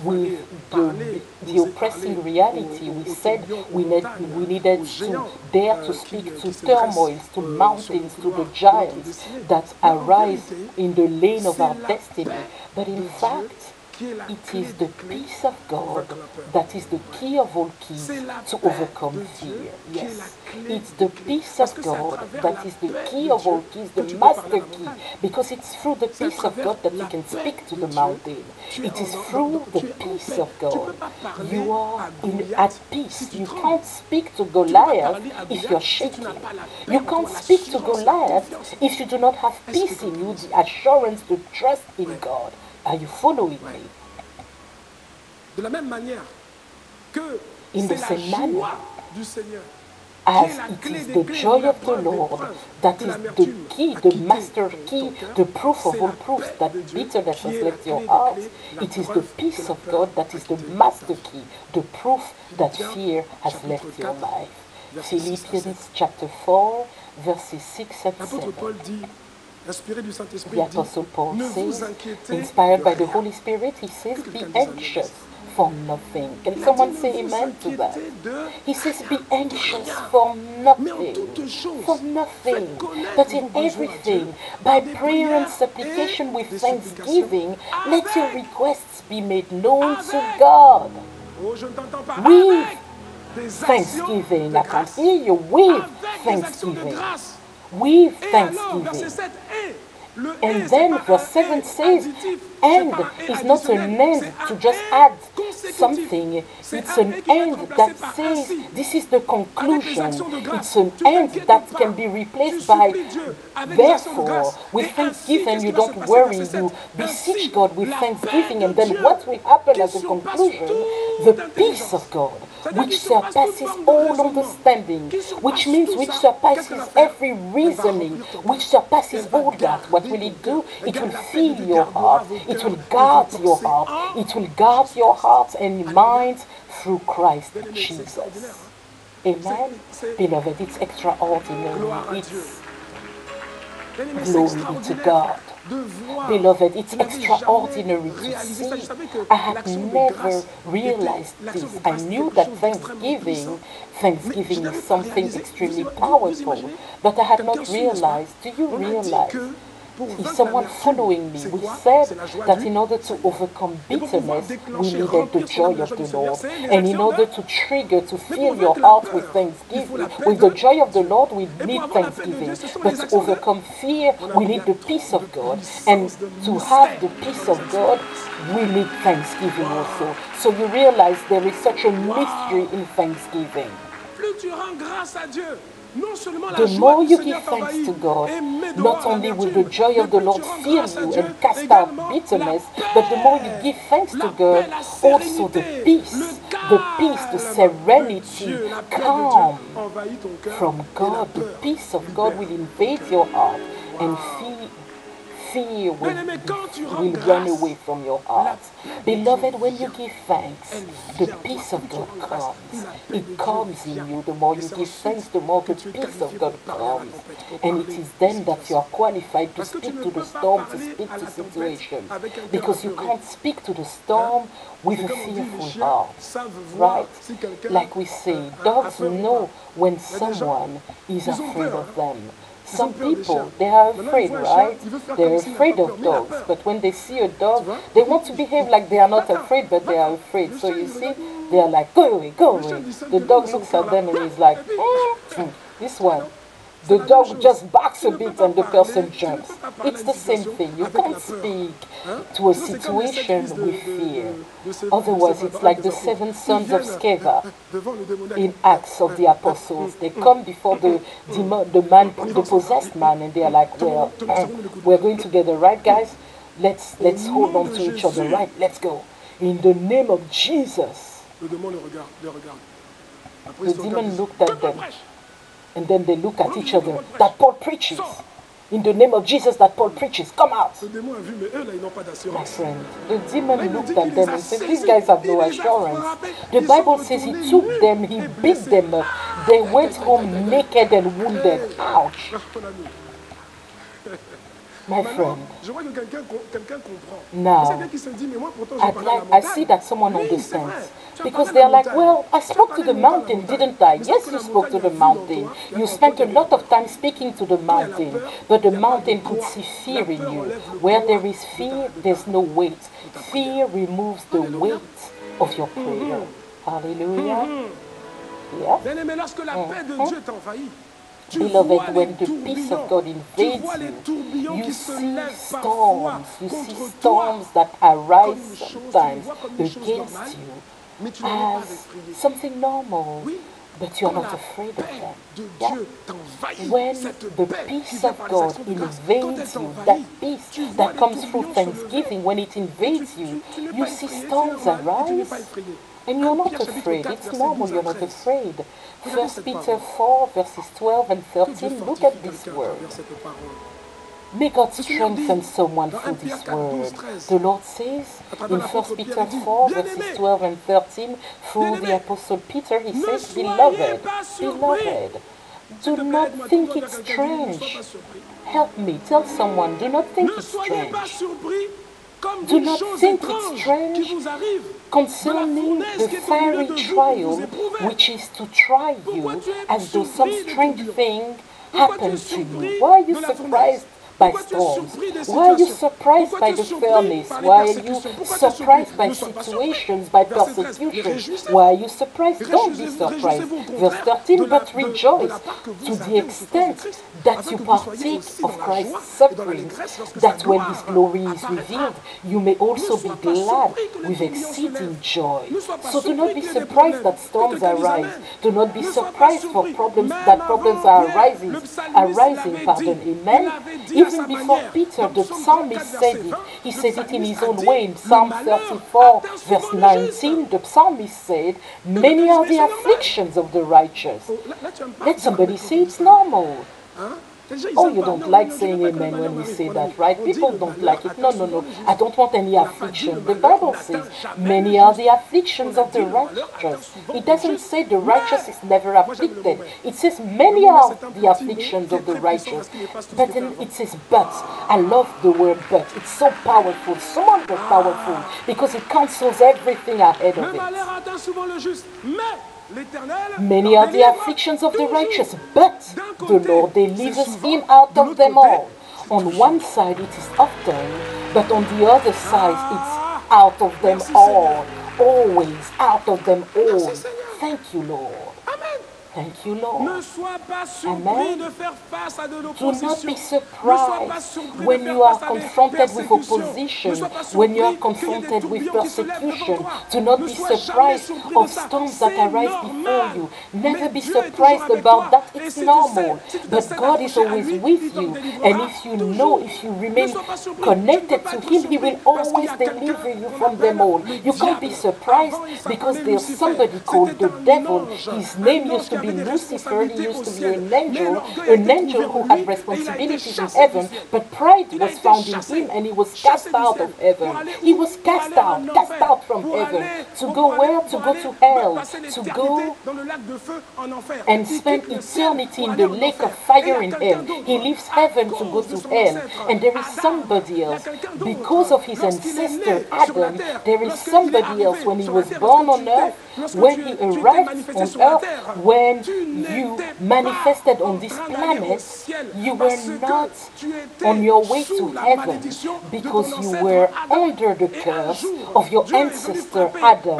[SPEAKER 1] with the oppressing reality. We said we needed to dare to speak to turmoils, to mountains, to the giants that arise in the lane of our destiny. But in fact, it is the peace of God that is the key of all keys to overcome fear. Yes, it's the peace of God that is the key of all keys, the master key, because it's through the peace of God that you can speak to the mountain. It is through the peace of God. You are at peace. You can't speak to Goliath if you're shaking. You can't speak to Goliath if you do not have peace in you, the assurance to trust in God. Are you following me? In the same manner, as it is the joy of the Lord that is the key, the master key, the proof of all proofs that bitterness has left your heart, it is the peace of God that is the master key, the proof that fear has left your life. Philippians chapter 4, verses 6 and 7. The Apostle Paul says, inspired by the Holy Spirit, he says, be anxious for nothing. Can someone say amen to that? He says, be anxious for nothing. For nothing. But in everything, by prayer and supplication with thanksgiving, let your requests be made known to God. With thanksgiving. I can hear you. With thanksgiving. With thanksgiving. And then verse 7 says, and is not an end to just add something. It's an end that says this is the conclusion. It's an end that can be replaced by therefore. With thanksgiving, you don't worry. You beseech God with thanksgiving. And then what will happen as a conclusion? The peace of God, which surpasses all understanding, which means which surpasses every reasoning, which surpasses all that. What will it do? It will fill your heart. It will guard your heart. It will guard your heart and mind through Christ Jesus. Amen? Beloved, it's extraordinary. It's glory be to God. Beloved, it's extraordinary to see. I had never realized this. I knew that Thanksgiving is something extremely powerful, but I had not realized. Do you realize? Is someone following me? We said that in order to overcome bitterness, we needed the joy of the Lord. And in order to fill your heart with thanksgiving, with the joy of the Lord, we need thanksgiving. But to overcome fear, we need the peace of God. And to have the peace of God, we need thanksgiving also. So you realize there is such a mystery in thanksgiving. The more you give thanks to God, not only will the joy of the Lord fill you and cast out bitterness, but the more you give thanks to God, also the peace, the serenity, calm from God. The peace of God will invade your heart and fear will run away from your heart. Beloved, when you give thanks, the peace of God comes. It comes in you. The more you give thanks, the more the peace of God comes. And it is then that you are qualified to speak to the storm, to speak to situations. Because you can't speak to the storm with a fearful heart. Right? Like we say, dogs know when someone is afraid of them. Some people, they are afraid, right? They're afraid of dogs. But when they see a dog, they want to behave like they are not afraid, but they are afraid. So you see, they are like, go away, go away. The dog looks at them and is like, this one. The dog just barks a bit and the person jumps. It's the same thing. You can't speak to a situation with fear. Otherwise, it's like the 7 sons of Sceva in Acts of the Apostles. They come before the possessed man, and they are like, well, we're going together, right, guys? Let's hold on to each other, right? Let's go. In the name of Jesus. The demon looked at them. And then they look at each other. That Paul preaches. In the name of Jesus, that Paul preaches. Come out. My friend, the demon looked at them and said, these guys have no assurance. The Bible says he took them, he beat them up. They went home naked and wounded. Ouch. My friend, now, I see that someone understands. Because they're like, well, I spoke to the mountain, didn't I? Yes, you spoke to the mountain. You spent a lot of time speaking to the mountain. But the mountain could see fear in you. Where there is fear, there's no weight. Fear removes the weight of your prayer. Hallelujah. Yeah. Beloved, when the peace of God invades you, you see storms that arise sometimes against you as something normal, but you're not afraid of them. Yeah? When the peace of God invades you, that peace that comes through thanksgiving, when it invades you, you see storms arise. And you're not afraid. It's normal you're not afraid. 1 Peter 4, verses 12 and 13. Look at this word. May God strengthen someone through this word. The Lord says in 1 Peter 4, verses 12 and 13, through the Apostle Peter, he says, Beloved, do not think it strange. Help me, tell someone, do not think it's strange. Do not think it's strange concerning the fiery trial which is to try you, as though some strange thing happened to you. Why are you surprised by storms? Why are you surprised by the furnace? Why are you surprised by situations, by persecution? Why are you surprised? Don't be surprised. Verse 13, but rejoice to the extent that you partake of Christ's sufferings, that when his glory is revealed, you may also be glad with exceeding joy. So do not be surprised that storms arise. Do not be surprised for problems are arising. Amen. Even before Peter, the psalmist said it. He said it in his own way. In Psalm 34, verse 19, the psalmist said, many are the afflictions of the righteous. Let somebody say it's normal. Oh, you don't like saying amen when we say that, right? People don't like it. No. I don't want any affliction. The Bible says, many are the afflictions of the righteous. It doesn't say the righteous is never afflicted. It says, many are the afflictions of the righteous. But then it says, but. I love the word but. It's so powerful, so powerful, because it cancels everything ahead of it. Many are the afflictions of the righteous, but the Lord delivers him out of them all. On one side it is often, but on the other side it's out of them all. Always out of them all. Thank you, Lord. Thank you, Lord. Amen. Do not be surprised when you are confronted with opposition, when you are confronted with persecution. Do not be surprised of storms that arise before you. Never be surprised about that. It's normal. But God is always with you. And if you remain connected to Him, He will always deliver you from them all. You can't be surprised because there's somebody called the devil. His name used to be Lucifer. He used to be an angel who had responsibilities in heaven, but pride was found in him and he was cast out of heaven. He was cast out from heaven. To go where? To go to hell. To go and spend eternity in the lake of fire in hell. He leaves heaven to go to hell. And there is somebody else, because of his ancestor Adam, there is somebody else when he was born on earth, when he arrived on earth, when you manifested on this planet, you were not on your way to heaven because you were under the curse of your ancestor Adam.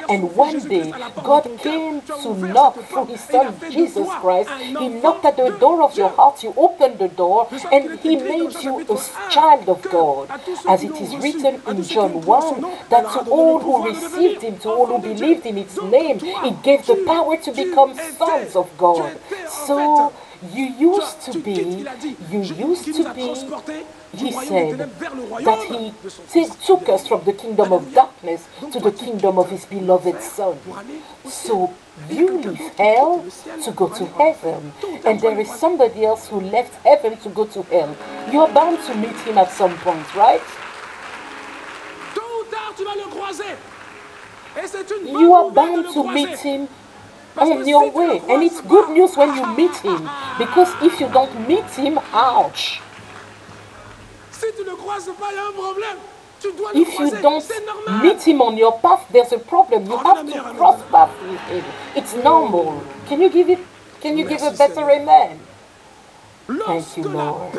[SPEAKER 1] And one day, God came to knock through His Son Jesus Christ. He knocked at the door of your heart, you opened the door, and He made you a child of God. As it is written in John 1, that to all who received Him, to all who believed in His name, He gave the power to become sons of God. So you used to be, He said that He took us from the kingdom of darkness to the kingdom of His beloved Son. So you leave hell to go to heaven, and there is somebody else who left heaven to go to hell. You're bound to meet him at some point, right? You are bound to meet him on your way, and it's good news when you meet him, because if you don't meet him, ouch. If you don't meet him on your path, there's a problem. You have to cross paths with him. It's normal. Can you give a better amen? Thank you, Lord.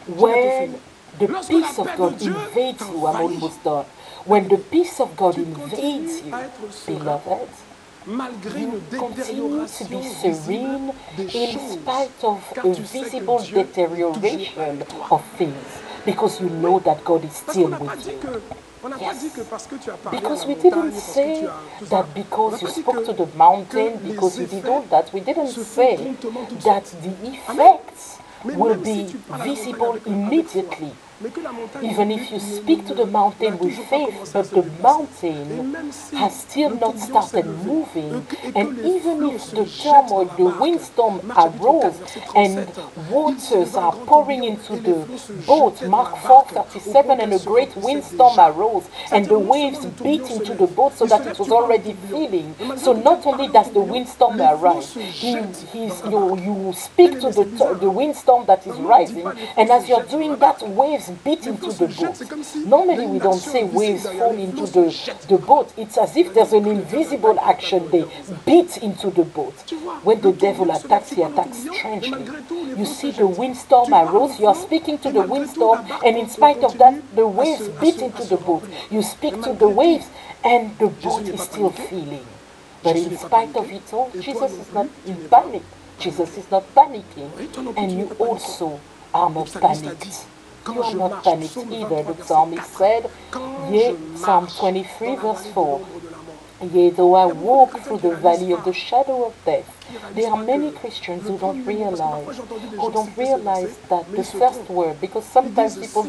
[SPEAKER 1] When the peace of God invades you, I'm almost done. When the peace of God invades you, beloved, you continue to be serene in spite of a visible deterioration of things, because you know that God is still with you. Yes, because we didn't say that because you spoke to the mountain, because you did all that, we didn't say that the effects will be visible immediately. Even if you speak to the mountain with faith, but the mountain has still not started moving, and even if the turmoil, the windstorm arose, and waters are pouring into the boat, Mark 4:37, and a great windstorm arose, and the waves beat into the boat so that it was already filling. So not only does the windstorm arise, you speak to the windstorm that is rising, and as you're doing that, waves beat into the boat. Normally we don't say waves fall into the boat. It's as if there's an invisible action they beat into the boat. When the devil attacks, he attacks strangely. You see the windstorm arose, you are speaking to the windstorm, and in spite of that, the waves beat into the boat. You speak to the waves, and the boat is still feeling. But in spite of it all, Jesus is not in panic. Jesus is not panicking. And you also are not panicked. You are not panicked either. The psalmist said, yea, Psalm 23 verse 4, yea, though I walk through the valley of the shadow of death. There are many Christians who don't realize that the first word, because sometimes people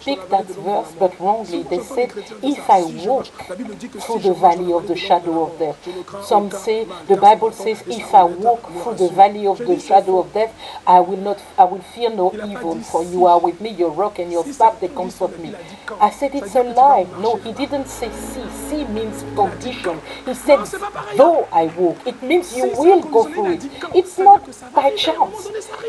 [SPEAKER 1] speak that verse but wrongly. They said, if I walk through the valley of the shadow of death. Some say, the Bible says, if I walk through the valley of the shadow of death, I will fear no evil, for you are with me, your rock and your staff, they comfort me. I said, it's a lie. No, he didn't say see. See means condition. He said, though I walk. It means you will go through it. It's not by chance.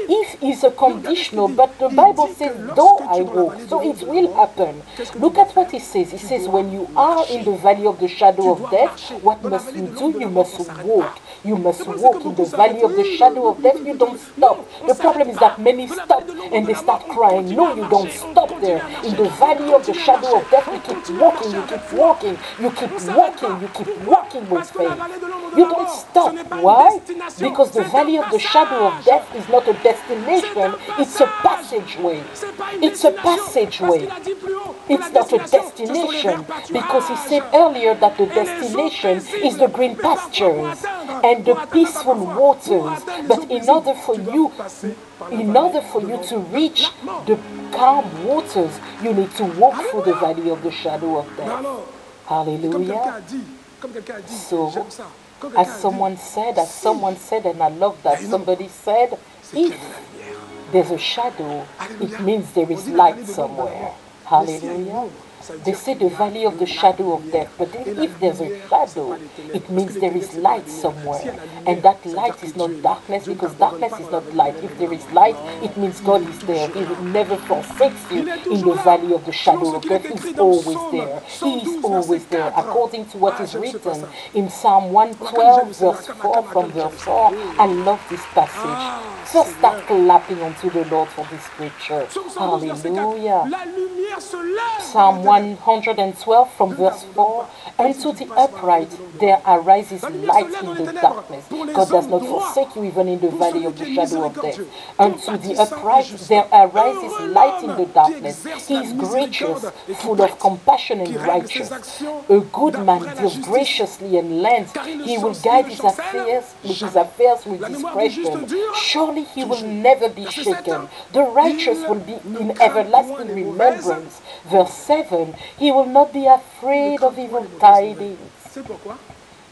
[SPEAKER 1] If is a conditional, but the Bible says, though I walk, so it will happen. Look at what he says. He says, when you are in the valley of the shadow of death, what must you do? You must walk. You must walk in the valley of the shadow of death. You don't stop. The problem is that many stop and they start crying. No, you don't stop there. In the valley of the shadow of death, you keep walking, you keep walking, you keep walking, you keep walking with faith. You don't stop. Why? Because the valley of the shadow of death is not a destination, it's a passageway. It's a passageway. It's not a destination. Because he said earlier that the destination is the green pastures and the peaceful waters. But in order for you to reach the calm waters, you need to walk through the valley of the shadow of death. Hallelujah. So, as someone said, and I love that, somebody said, if there's a shadow, it means there is light somewhere. Hallelujah. They say the valley of the shadow of death, but if there's a shadow, it means there is light somewhere. And that light is not darkness, because darkness is not light. If there is light, it means God is there. He will never forsake you in the valley of the shadow of death. He's always there. He is always there. According to what is written in Psalm 112, verse 4, from verse 4, I love this passage. So start clapping unto the Lord for this scripture. Hallelujah. Psalm 112 from verse 4, unto the upright there arises light in the darkness. God does not forsake you even in the valley of the shadow of death. Unto the upright there arises light in the darkness. He is gracious, full of compassion and righteous. A good man deals graciously and lends. He will guide his affairs with discretion. Surely he will never be shaken. The righteous will be in everlasting remembrance. Verse 7, he will not be afraid of evil tidings.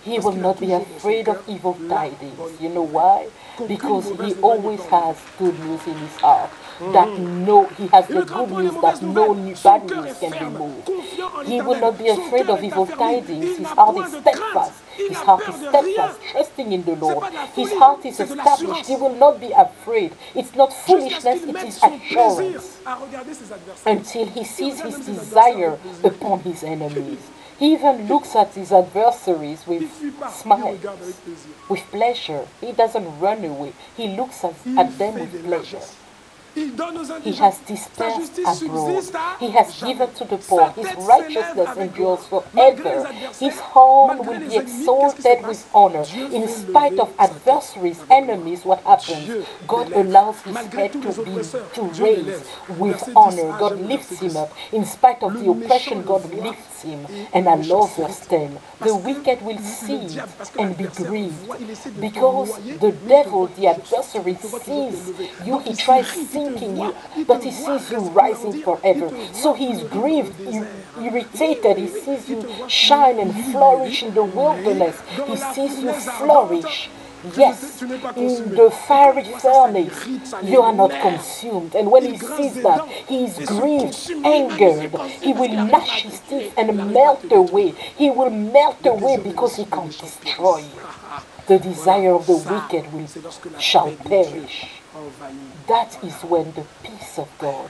[SPEAKER 1] He will not be afraid of evil tidings. You know why? Because he always has good news in his heart. He has the good news that no bad news can remove. He will not be afraid of evil tidings. His heart is steadfast. His heart is steadfast, trusting in the Lord. His heart is established. He will not be afraid. It's not foolishness, it is assurance. Until he sees his desire upon his enemies. He even looks at his adversaries with smiles, with pleasure. He doesn't run away. He looks at them with pleasure. He has dispersed abroad. He has given to the poor. His righteousness endures forever. His horn will be exalted with honor. In spite of adversaries, enemies, what happens? God allows his head to raise with honor. God lifts him up. In spite of the oppression, God lifts him. And I love verse 10. The wicked will see and be grieved. Because the devil, the adversary, sees you. He tries sinking you, but he sees you rising forever. So he is grieved, irritated. He sees you shine and flourish in the wilderness. He sees you flourish. Yes, in the fiery furnace, you are not consumed. And when he sees that, he is grieved, angered. He will gnash his teeth and melt away. He will melt away because he can't destroy you. The desire of the wicked shall perish. That is when the peace of God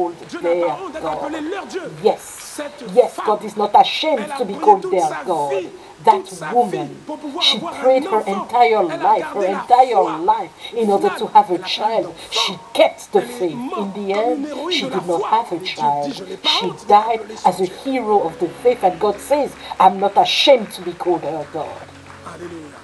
[SPEAKER 1] called
[SPEAKER 2] Dieu n'a
[SPEAKER 1] their
[SPEAKER 2] pas honte d'être
[SPEAKER 1] God.
[SPEAKER 2] appelé leur Dieu.
[SPEAKER 1] Yes,
[SPEAKER 2] Cette
[SPEAKER 1] yes,
[SPEAKER 2] femme,
[SPEAKER 1] God is not ashamed
[SPEAKER 2] elle a
[SPEAKER 1] to be
[SPEAKER 2] prié
[SPEAKER 1] called
[SPEAKER 2] toute
[SPEAKER 1] their
[SPEAKER 2] sa
[SPEAKER 1] God.
[SPEAKER 2] vie,
[SPEAKER 1] That
[SPEAKER 2] toute sa vie
[SPEAKER 1] woman,
[SPEAKER 2] pour pouvoir
[SPEAKER 1] she
[SPEAKER 2] avoir
[SPEAKER 1] prayed
[SPEAKER 2] un
[SPEAKER 1] her
[SPEAKER 2] enfant.
[SPEAKER 1] entire
[SPEAKER 2] Elle a
[SPEAKER 1] life, her
[SPEAKER 2] gardé la
[SPEAKER 1] entire
[SPEAKER 2] foi.
[SPEAKER 1] life, in
[SPEAKER 2] Au
[SPEAKER 1] order
[SPEAKER 2] final,
[SPEAKER 1] to have a
[SPEAKER 2] elle a pas eu
[SPEAKER 1] child.
[SPEAKER 2] d'enfant.
[SPEAKER 1] She kept the
[SPEAKER 2] Elle est
[SPEAKER 1] faith. In
[SPEAKER 2] morte
[SPEAKER 1] the
[SPEAKER 2] comme
[SPEAKER 1] end,
[SPEAKER 2] une héroïne
[SPEAKER 1] she
[SPEAKER 2] de la
[SPEAKER 1] did not
[SPEAKER 2] foi.
[SPEAKER 1] have a
[SPEAKER 2] Et Dieu dit,
[SPEAKER 1] child.
[SPEAKER 2] je n'ai pas
[SPEAKER 1] She
[SPEAKER 2] honte d'être
[SPEAKER 1] died
[SPEAKER 2] appelé son
[SPEAKER 1] as a
[SPEAKER 2] Dieu.
[SPEAKER 1] hero of the faith, and God says, I'm not ashamed to be called her God.
[SPEAKER 2] Alléluia.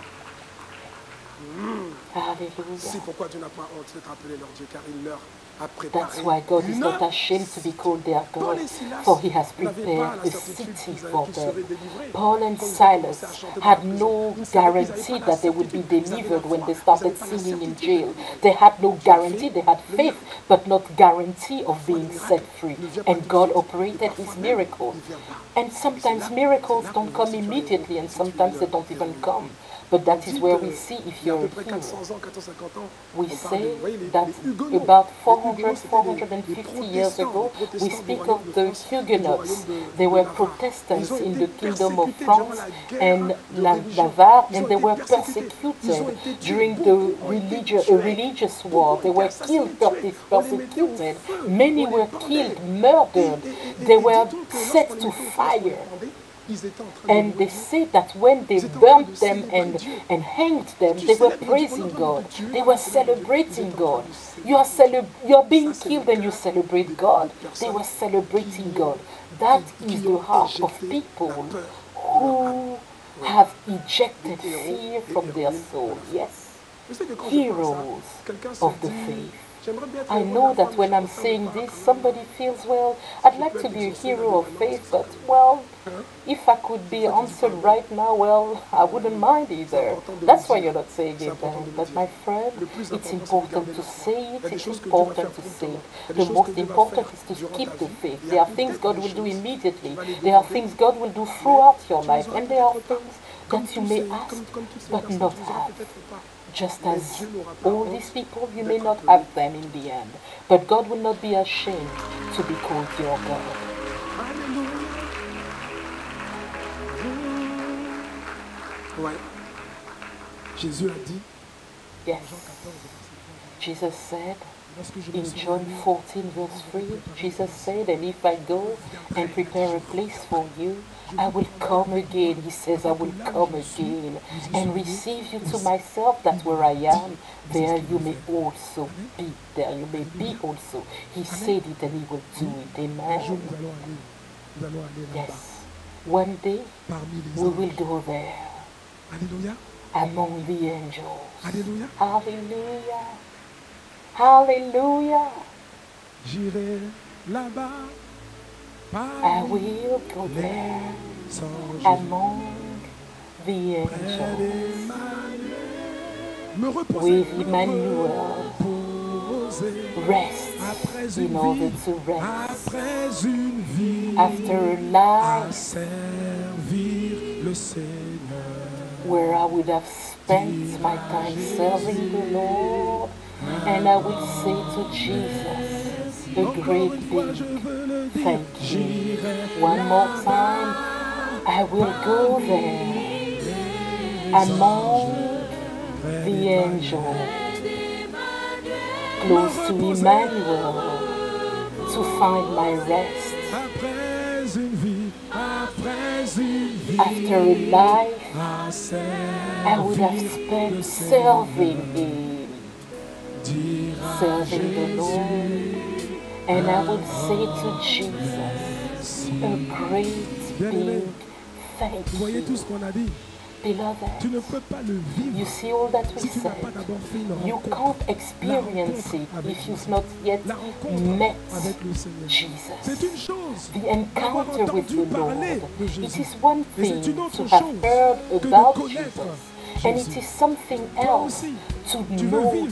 [SPEAKER 1] Hallelujah.
[SPEAKER 2] C'est pourquoi Dieu n'a pas honte d'être appelé leur Dieu, car il leur a
[SPEAKER 1] That's
[SPEAKER 2] préparé
[SPEAKER 1] why God is
[SPEAKER 2] une
[SPEAKER 1] not ashamed to be called their
[SPEAKER 2] Paul
[SPEAKER 1] God,
[SPEAKER 2] et Silas
[SPEAKER 1] for he has
[SPEAKER 2] n'avaient pas
[SPEAKER 1] prepared
[SPEAKER 2] la
[SPEAKER 1] a
[SPEAKER 2] certitude
[SPEAKER 1] city
[SPEAKER 2] qu'ils
[SPEAKER 1] for
[SPEAKER 2] seraient
[SPEAKER 1] them.
[SPEAKER 2] délivrés.
[SPEAKER 1] Paul and
[SPEAKER 2] Quand ils ont
[SPEAKER 1] Silas
[SPEAKER 2] commencé à chanter dans
[SPEAKER 1] had
[SPEAKER 2] la prison,
[SPEAKER 1] no
[SPEAKER 2] ils ne savaient qu'ils
[SPEAKER 1] guarantee
[SPEAKER 2] n'avaient pas la
[SPEAKER 1] that they would be
[SPEAKER 2] certitude, ils avaient
[SPEAKER 1] delivered
[SPEAKER 2] la
[SPEAKER 1] when
[SPEAKER 2] foi,
[SPEAKER 1] they
[SPEAKER 2] ils
[SPEAKER 1] started
[SPEAKER 2] n'avaient pas la
[SPEAKER 1] singing in
[SPEAKER 2] certitude
[SPEAKER 1] jail.
[SPEAKER 2] d'être délivrés.
[SPEAKER 1] They had no
[SPEAKER 2] Dieu a
[SPEAKER 1] guarantee,
[SPEAKER 2] fait
[SPEAKER 1] they had
[SPEAKER 2] le
[SPEAKER 1] faith,
[SPEAKER 2] miracle.
[SPEAKER 1] but not guarantee of
[SPEAKER 2] Parfois, le
[SPEAKER 1] being
[SPEAKER 2] miracle
[SPEAKER 1] set free.
[SPEAKER 2] ne vient pas
[SPEAKER 1] And
[SPEAKER 2] tout de
[SPEAKER 1] God
[SPEAKER 2] suite.
[SPEAKER 1] operated
[SPEAKER 2] Et
[SPEAKER 1] his
[SPEAKER 2] parfois même,
[SPEAKER 1] miracle.
[SPEAKER 2] il vient pas.
[SPEAKER 1] And sometimes miracles don't come immediately, and sometimes they don't even come. But that is where we see if
[SPEAKER 2] il y a à
[SPEAKER 1] you're
[SPEAKER 2] peu
[SPEAKER 1] a
[SPEAKER 2] près
[SPEAKER 1] hero.
[SPEAKER 2] 400 ans, 450 ans,
[SPEAKER 1] We
[SPEAKER 2] on parle
[SPEAKER 1] say
[SPEAKER 2] de, vous voyez,
[SPEAKER 1] that
[SPEAKER 2] les Huguenots.
[SPEAKER 1] about
[SPEAKER 2] Les
[SPEAKER 1] 400,
[SPEAKER 2] Huguenots, c'était
[SPEAKER 1] 450 years ago,
[SPEAKER 2] les
[SPEAKER 1] we
[SPEAKER 2] protestants du
[SPEAKER 1] speak
[SPEAKER 2] royaume
[SPEAKER 1] of
[SPEAKER 2] de
[SPEAKER 1] the
[SPEAKER 2] France et du
[SPEAKER 1] Huguenots.
[SPEAKER 2] royaume
[SPEAKER 1] They
[SPEAKER 2] de
[SPEAKER 1] were
[SPEAKER 2] Navarre.
[SPEAKER 1] Protestants
[SPEAKER 2] Ils ont
[SPEAKER 1] in
[SPEAKER 2] été
[SPEAKER 1] the Kingdom of
[SPEAKER 2] persécutés durant
[SPEAKER 1] France
[SPEAKER 2] la guerre
[SPEAKER 1] and
[SPEAKER 2] de religion.
[SPEAKER 1] Navarre,
[SPEAKER 2] Ils ont
[SPEAKER 1] and they
[SPEAKER 2] été
[SPEAKER 1] were
[SPEAKER 2] persécutés. Ils ont
[SPEAKER 1] persecuted
[SPEAKER 2] été tués.
[SPEAKER 1] during the
[SPEAKER 2] Beaucoup ont été tués.
[SPEAKER 1] religious
[SPEAKER 2] Beaucoup
[SPEAKER 1] war.
[SPEAKER 2] ont
[SPEAKER 1] They
[SPEAKER 2] été
[SPEAKER 1] were
[SPEAKER 2] assassinés,
[SPEAKER 1] killed,
[SPEAKER 2] tués. On les mettait au
[SPEAKER 1] persecuted.
[SPEAKER 2] feu.
[SPEAKER 1] Many
[SPEAKER 2] On
[SPEAKER 1] were
[SPEAKER 2] les pendait.
[SPEAKER 1] killed, murdered. They were
[SPEAKER 2] dit-on que
[SPEAKER 1] set
[SPEAKER 2] lorsqu'on les
[SPEAKER 1] to
[SPEAKER 2] mettait au feu, lorsqu'on les
[SPEAKER 1] fire.
[SPEAKER 2] pendait, ils étaient en train de
[SPEAKER 1] And
[SPEAKER 2] louer
[SPEAKER 1] they
[SPEAKER 2] Dieu.
[SPEAKER 1] say that when they
[SPEAKER 2] Ils étaient en train
[SPEAKER 1] burnt
[SPEAKER 2] de
[SPEAKER 1] them
[SPEAKER 2] célébrer Dieu.
[SPEAKER 1] and hanged them,
[SPEAKER 2] Tu
[SPEAKER 1] they were
[SPEAKER 2] célèbres Dieu, on est en
[SPEAKER 1] praising
[SPEAKER 2] train de
[SPEAKER 1] God.
[SPEAKER 2] tuer,
[SPEAKER 1] They
[SPEAKER 2] on
[SPEAKER 1] were
[SPEAKER 2] célèbre Dieu.
[SPEAKER 1] celebrating
[SPEAKER 2] Ils étaient en train
[SPEAKER 1] God.
[SPEAKER 2] de
[SPEAKER 1] You are
[SPEAKER 2] célébrer
[SPEAKER 1] you are being
[SPEAKER 2] Ça, c'est
[SPEAKER 1] killed
[SPEAKER 2] le
[SPEAKER 1] and you
[SPEAKER 2] cas
[SPEAKER 1] celebrate
[SPEAKER 2] des
[SPEAKER 1] God. They
[SPEAKER 2] personnes
[SPEAKER 1] were celebrating
[SPEAKER 2] qui
[SPEAKER 1] God. That
[SPEAKER 2] qui
[SPEAKER 1] is
[SPEAKER 2] ont
[SPEAKER 1] the heart of
[SPEAKER 2] injecté
[SPEAKER 1] people
[SPEAKER 2] la peur de leur âme.
[SPEAKER 1] who have ejected
[SPEAKER 2] Les héros
[SPEAKER 1] fear
[SPEAKER 2] et
[SPEAKER 1] from their
[SPEAKER 2] héroïnes
[SPEAKER 1] soul.
[SPEAKER 2] de la foi.
[SPEAKER 1] Yes.
[SPEAKER 2] Je sais que quand je parle ça,
[SPEAKER 1] Heroes
[SPEAKER 2] quelqu'un se
[SPEAKER 1] of the
[SPEAKER 2] dit,
[SPEAKER 1] faith.
[SPEAKER 2] j'aimerais bien être
[SPEAKER 1] I
[SPEAKER 2] héros de
[SPEAKER 1] know
[SPEAKER 2] la foi,
[SPEAKER 1] that
[SPEAKER 2] mais
[SPEAKER 1] when
[SPEAKER 2] je
[SPEAKER 1] I'm
[SPEAKER 2] préfère
[SPEAKER 1] saying
[SPEAKER 2] ne pas
[SPEAKER 1] this,
[SPEAKER 2] quand même.
[SPEAKER 1] somebody feels, well, I'd
[SPEAKER 2] Je
[SPEAKER 1] like
[SPEAKER 2] peux
[SPEAKER 1] to
[SPEAKER 2] être
[SPEAKER 1] be a
[SPEAKER 2] exaucé la
[SPEAKER 1] hero of
[SPEAKER 2] délivrance,
[SPEAKER 1] faith,
[SPEAKER 2] ça
[SPEAKER 1] but,
[SPEAKER 2] quand même.
[SPEAKER 1] well,
[SPEAKER 2] Hein?
[SPEAKER 1] if I could be answered right now, well, I wouldn't mind either.
[SPEAKER 2] important de
[SPEAKER 1] That's
[SPEAKER 2] le
[SPEAKER 1] why
[SPEAKER 2] dire.
[SPEAKER 1] you're not saying
[SPEAKER 2] C'est
[SPEAKER 1] it
[SPEAKER 2] important
[SPEAKER 1] then.
[SPEAKER 2] de le
[SPEAKER 1] But
[SPEAKER 2] dire.
[SPEAKER 1] my friend,
[SPEAKER 2] Le plus
[SPEAKER 1] it's
[SPEAKER 2] important, c'est de
[SPEAKER 1] important
[SPEAKER 2] garder
[SPEAKER 1] to
[SPEAKER 2] la foi.
[SPEAKER 1] say
[SPEAKER 2] Il y a
[SPEAKER 1] it,
[SPEAKER 2] des
[SPEAKER 1] it's
[SPEAKER 2] choses que Dieu va
[SPEAKER 1] important
[SPEAKER 2] faire
[SPEAKER 1] to say
[SPEAKER 2] promptement.
[SPEAKER 1] it.
[SPEAKER 2] Il y a des
[SPEAKER 1] The
[SPEAKER 2] choses
[SPEAKER 1] most
[SPEAKER 2] que Dieu va
[SPEAKER 1] important
[SPEAKER 2] faire
[SPEAKER 1] is to
[SPEAKER 2] durant
[SPEAKER 1] keep
[SPEAKER 2] ta
[SPEAKER 1] the
[SPEAKER 2] vie.
[SPEAKER 1] faith.
[SPEAKER 2] Il y a
[SPEAKER 1] There are
[SPEAKER 2] peut-être
[SPEAKER 1] things God
[SPEAKER 2] des
[SPEAKER 1] will do
[SPEAKER 2] choses
[SPEAKER 1] immediately.
[SPEAKER 2] qui va les
[SPEAKER 1] There are
[SPEAKER 2] demander,
[SPEAKER 1] things God will do throughout your
[SPEAKER 2] tu les
[SPEAKER 1] life.
[SPEAKER 2] auras
[SPEAKER 1] And there are
[SPEAKER 2] peut-être pas.
[SPEAKER 1] things
[SPEAKER 2] Comme
[SPEAKER 1] that you
[SPEAKER 2] tous
[SPEAKER 1] may
[SPEAKER 2] ces,
[SPEAKER 1] ask,
[SPEAKER 2] comme toutes ces
[SPEAKER 1] but
[SPEAKER 2] personnes,
[SPEAKER 1] not
[SPEAKER 2] tu les auras
[SPEAKER 1] have.
[SPEAKER 2] peut-être pas.
[SPEAKER 1] Just
[SPEAKER 2] Mais
[SPEAKER 1] as
[SPEAKER 2] Dieu n'aura pas
[SPEAKER 1] all
[SPEAKER 2] honte
[SPEAKER 1] these people, you
[SPEAKER 2] d'être
[SPEAKER 1] may not
[SPEAKER 2] appelé.
[SPEAKER 1] have them in the end. But God will not be ashamed to be called your God.
[SPEAKER 2] Alléluia. Ouais. Jésus a dit,
[SPEAKER 1] Yes.
[SPEAKER 2] Jean 14,
[SPEAKER 1] Jesus said
[SPEAKER 2] lorsque je m'en
[SPEAKER 1] in
[SPEAKER 2] suis
[SPEAKER 1] John
[SPEAKER 2] allé,
[SPEAKER 1] 14, verse 3, Jesus said, and if I go and prepare a place for you, I will come again. He says, I will come again and receive you to myself, that where I am, there you may also be. There you may be also. He said it and he will do it.
[SPEAKER 2] un jour
[SPEAKER 1] Amen.
[SPEAKER 2] nous allons aller là-bas,
[SPEAKER 1] Yes. One day
[SPEAKER 2] parmi les
[SPEAKER 1] we
[SPEAKER 2] anges.
[SPEAKER 1] will go there
[SPEAKER 2] Alléluia.
[SPEAKER 1] among the angels.
[SPEAKER 2] Alléluia.
[SPEAKER 1] Hallelujah. Hallelujah.
[SPEAKER 2] J'irai là-bas,
[SPEAKER 1] I
[SPEAKER 2] parmi
[SPEAKER 1] will go there
[SPEAKER 2] les anges.
[SPEAKER 1] among the
[SPEAKER 2] Près
[SPEAKER 1] angels
[SPEAKER 2] d'Emmanuel. Me reposer,
[SPEAKER 1] with Emmanuel.
[SPEAKER 2] reposer.
[SPEAKER 1] Rest
[SPEAKER 2] Après
[SPEAKER 1] in
[SPEAKER 2] une
[SPEAKER 1] order
[SPEAKER 2] vie,
[SPEAKER 1] to rest.
[SPEAKER 2] après une vie,
[SPEAKER 1] After a
[SPEAKER 2] à
[SPEAKER 1] life
[SPEAKER 2] servir le Seigneur.
[SPEAKER 1] where I would have spent my time serving the Lord, and I would say to Jesus, a
[SPEAKER 2] Encore
[SPEAKER 1] great
[SPEAKER 2] une fois, je
[SPEAKER 1] big
[SPEAKER 2] veux le dire,
[SPEAKER 1] thank you.
[SPEAKER 2] j'irai
[SPEAKER 1] One more time, I will go there among the angels, close to Emmanuel, to find my rest.
[SPEAKER 2] après une vie,
[SPEAKER 1] After a life
[SPEAKER 2] à
[SPEAKER 1] I would have
[SPEAKER 2] servir
[SPEAKER 1] spent
[SPEAKER 2] le Seigneur.
[SPEAKER 1] serving Him,
[SPEAKER 2] Dira
[SPEAKER 1] serving the
[SPEAKER 2] Jésus,
[SPEAKER 1] Lord, and I would say to Jesus, a great big thank
[SPEAKER 2] vous voyez tout
[SPEAKER 1] you.
[SPEAKER 2] ce qu'on a dit. Tu
[SPEAKER 1] Beloved,
[SPEAKER 2] ne peux pas le vivre
[SPEAKER 1] you see all that we
[SPEAKER 2] si tu n'as pas
[SPEAKER 1] said.
[SPEAKER 2] d'abord fait une
[SPEAKER 1] You
[SPEAKER 2] rencontre.
[SPEAKER 1] can't experience it if you've not yet
[SPEAKER 2] La rencontre
[SPEAKER 1] met
[SPEAKER 2] avec le Seigneur. C'est
[SPEAKER 1] Jesus.
[SPEAKER 2] une chose
[SPEAKER 1] The
[SPEAKER 2] d'avoir
[SPEAKER 1] encounter with
[SPEAKER 2] entendu
[SPEAKER 1] the Lord.
[SPEAKER 2] parler de
[SPEAKER 1] It
[SPEAKER 2] Jésus.
[SPEAKER 1] is one
[SPEAKER 2] Et
[SPEAKER 1] thing
[SPEAKER 2] c'est une autre
[SPEAKER 1] to have
[SPEAKER 2] chose
[SPEAKER 1] heard
[SPEAKER 2] que de
[SPEAKER 1] about
[SPEAKER 2] connaître
[SPEAKER 1] Jesus, and it
[SPEAKER 2] Jésus.
[SPEAKER 1] is something
[SPEAKER 2] Toi
[SPEAKER 1] else
[SPEAKER 2] aussi,
[SPEAKER 1] to
[SPEAKER 2] tu veux
[SPEAKER 1] know
[SPEAKER 2] vivre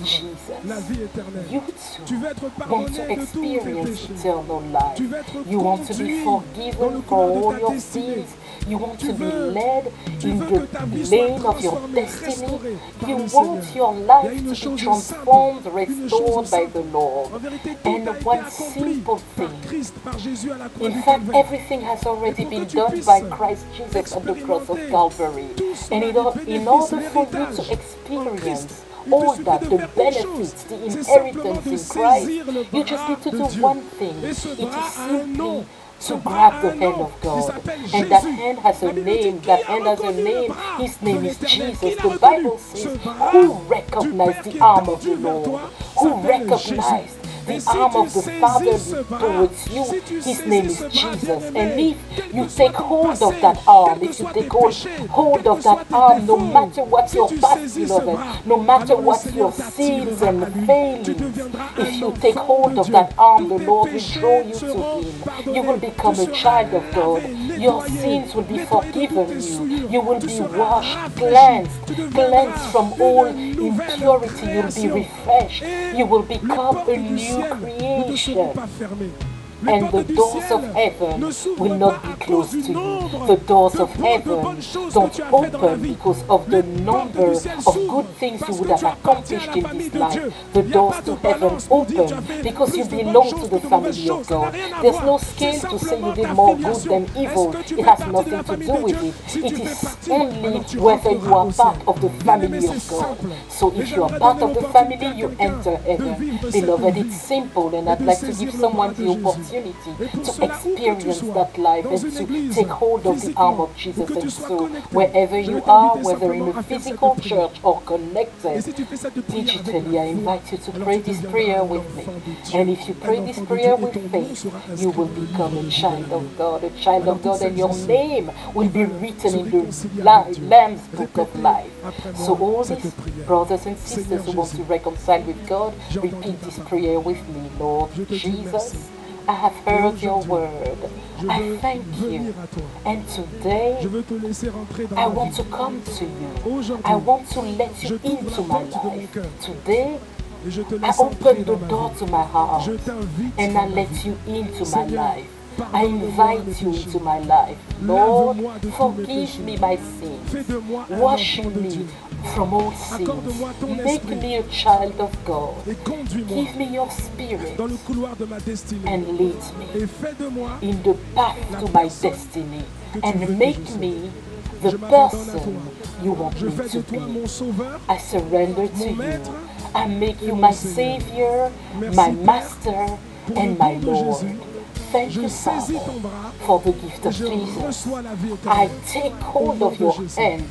[SPEAKER 2] la
[SPEAKER 1] Jesus.
[SPEAKER 2] vie éternelle.
[SPEAKER 1] You
[SPEAKER 2] Tu
[SPEAKER 1] too
[SPEAKER 2] veux être
[SPEAKER 1] want to
[SPEAKER 2] pardonné de tous tes
[SPEAKER 1] experience
[SPEAKER 2] péchés.
[SPEAKER 1] eternal life.
[SPEAKER 2] Tu veux être
[SPEAKER 1] You want to be
[SPEAKER 2] conduit dans
[SPEAKER 1] forgiven
[SPEAKER 2] le
[SPEAKER 1] for
[SPEAKER 2] couloir de
[SPEAKER 1] all
[SPEAKER 2] ta
[SPEAKER 1] your
[SPEAKER 2] destinée.
[SPEAKER 1] sins. You want
[SPEAKER 2] Tu
[SPEAKER 1] to be
[SPEAKER 2] veux-
[SPEAKER 1] led
[SPEAKER 2] Tu
[SPEAKER 1] in
[SPEAKER 2] veux que ta vie soit
[SPEAKER 1] the lane of your
[SPEAKER 2] transformée,
[SPEAKER 1] destiny.
[SPEAKER 2] restaurée par
[SPEAKER 1] You
[SPEAKER 2] le
[SPEAKER 1] want
[SPEAKER 2] Seigneur.
[SPEAKER 1] your
[SPEAKER 2] Il y a
[SPEAKER 1] life
[SPEAKER 2] une
[SPEAKER 1] to be
[SPEAKER 2] chose
[SPEAKER 1] transformed,
[SPEAKER 2] simple, une
[SPEAKER 1] restored
[SPEAKER 2] chose
[SPEAKER 1] by
[SPEAKER 2] simple.
[SPEAKER 1] the Lord.
[SPEAKER 2] En vérité, tout
[SPEAKER 1] And
[SPEAKER 2] a été
[SPEAKER 1] one
[SPEAKER 2] accompli
[SPEAKER 1] simple
[SPEAKER 2] par
[SPEAKER 1] thing.
[SPEAKER 2] Christ, par Jésus à la croix
[SPEAKER 1] In
[SPEAKER 2] du
[SPEAKER 1] fact,
[SPEAKER 2] Calvaire.
[SPEAKER 1] everything has already
[SPEAKER 2] Et pour
[SPEAKER 1] been
[SPEAKER 2] que tu
[SPEAKER 1] done
[SPEAKER 2] puisses
[SPEAKER 1] by Christ Jesus at the cross of
[SPEAKER 2] expérimenter
[SPEAKER 1] Calvary.
[SPEAKER 2] tout cela,
[SPEAKER 1] And
[SPEAKER 2] les
[SPEAKER 1] in
[SPEAKER 2] bénéfices,
[SPEAKER 1] order for you to
[SPEAKER 2] l'héritage en
[SPEAKER 1] experience
[SPEAKER 2] Christ, il te
[SPEAKER 1] all
[SPEAKER 2] suffit
[SPEAKER 1] that,
[SPEAKER 2] de
[SPEAKER 1] the
[SPEAKER 2] faire une chose,
[SPEAKER 1] benefits, the
[SPEAKER 2] c'est simplement
[SPEAKER 1] inheritance
[SPEAKER 2] de
[SPEAKER 1] in
[SPEAKER 2] saisir le
[SPEAKER 1] Christ, you just
[SPEAKER 2] bras
[SPEAKER 1] need to
[SPEAKER 2] de
[SPEAKER 1] do
[SPEAKER 2] Dieu.
[SPEAKER 1] one thing.
[SPEAKER 2] Et ce
[SPEAKER 1] It
[SPEAKER 2] bras
[SPEAKER 1] is
[SPEAKER 2] a un
[SPEAKER 1] simply
[SPEAKER 2] nom. Ce
[SPEAKER 1] to
[SPEAKER 2] bras
[SPEAKER 1] grab
[SPEAKER 2] a
[SPEAKER 1] the
[SPEAKER 2] un
[SPEAKER 1] hand
[SPEAKER 2] nom.
[SPEAKER 1] of
[SPEAKER 2] Il
[SPEAKER 1] God.
[SPEAKER 2] s'appelle
[SPEAKER 1] And that
[SPEAKER 2] Jésus.
[SPEAKER 1] hand has
[SPEAKER 2] La
[SPEAKER 1] a
[SPEAKER 2] Bible dit,
[SPEAKER 1] name.
[SPEAKER 2] qui
[SPEAKER 1] That
[SPEAKER 2] a
[SPEAKER 1] hand has a
[SPEAKER 2] reconnu le
[SPEAKER 1] name.
[SPEAKER 2] bras
[SPEAKER 1] His
[SPEAKER 2] de
[SPEAKER 1] name is
[SPEAKER 2] l'Éternel? Qui
[SPEAKER 1] Jesus.
[SPEAKER 2] l'a
[SPEAKER 1] The
[SPEAKER 2] reconnu?
[SPEAKER 1] Bible
[SPEAKER 2] Ce
[SPEAKER 1] says,
[SPEAKER 2] bras
[SPEAKER 1] who
[SPEAKER 2] du
[SPEAKER 1] recognized
[SPEAKER 2] Père qui
[SPEAKER 1] the
[SPEAKER 2] est
[SPEAKER 1] arm of the
[SPEAKER 2] tendu vers
[SPEAKER 1] Lord?
[SPEAKER 2] toi
[SPEAKER 1] Who
[SPEAKER 2] s'appelle Jésus.
[SPEAKER 1] recognized the arm of the Father towards you, his name is Jesus. And if you take hold of that arm, if you take hold of that arm, no matter what your past, beloved, no matter what your sins and failings, if you take hold of that arm, the Lord will draw you to him. You will become a child of God. Your sins will be forgiven you. You will be washed, cleansed from all impurity. You will be refreshed. You will become a new creation. And the doors of heaven will not be closed to you. The doors of heaven don't open because of the number of good things you would have accomplished in this life. The doors to heaven open because you belong to the family of God. There's no scale to say you did more good than evil. It has nothing to do with it. It is only whether you are part of the family of God. So if you are part of the family, you enter heaven. Beloved, it's simple, and I'd like to give someone the opportunity to experience that life and to take hold of the arm of Jesus. And so wherever you are, whether in a physical church or connected digitally, I invite you to pray this prayer with me. And if you pray this prayer with faith, you will become a child of God, and your name will be written in the Lamb's book of life. So all these brothers and sisters who want to reconcile with God, repeat this prayer with me. Lord Jesus, I have heard your word. I thank you. And today, I want to come to you. I want to let you into my life. Today, I open the door to my heart and I let you into my life. I invite you into my life. Lord, forgive me my sins. Wash me from all sins. Make me a child of God. Give me your spirit and lead me in the path to my destiny and make me the person you want me to be. I surrender to you. I make you my Savior, my Master, and my Lord. Thank you, Father, for the gift of Jesus. I take hold of your hand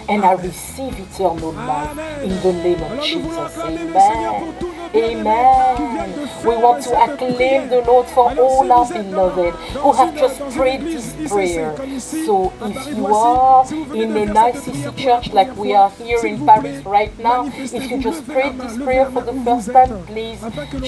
[SPEAKER 1] and I receive eternal life in the name of Jesus. Amen. Amen. We want to acclaim the Lord for all our beloved who have just prayed this prayer. So if you are in an ICC church like we are here in Paris right now, if you just prayed this prayer for the first time, please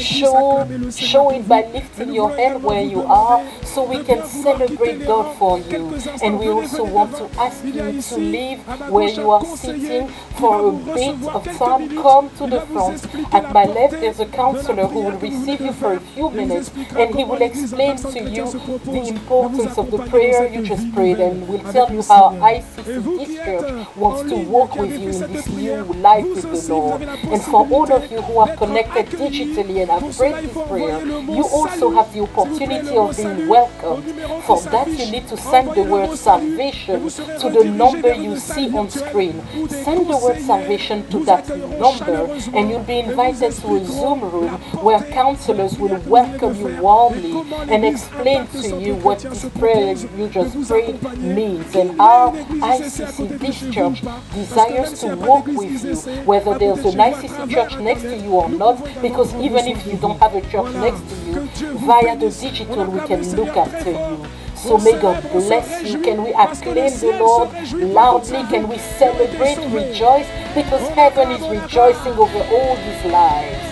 [SPEAKER 1] show it by lifting your hand where you are so we can celebrate God for you. And we also want to ask you to leave where you are sitting for a bit of time. Come to the front. At my left, there's a counselor who will receive you for a few minutes and he will explain to you the importance of the prayer you just prayed and will tell you how ICC this church wants to walk with you in this new life with the Lord. And for all of you who are connected digitally and have prayed this prayer, you also have the opportunity of being welcomed. For that, you need to send the word salvation to the number you see on screen. Send the word salvation to that number and you'll be invited to a Zoom room where counselors will welcome you warmly and explain to you what this prayer you just prayed means and how ICC, this church, desires to walk with you, whether there's an ICC church next to you or not, because even if you don't have a church next to you, via the digital we can look after you. So may God bless you. Can we acclaim the Lord loudly? Can we celebrate, rejoice? Because heaven is rejoicing over all these lives.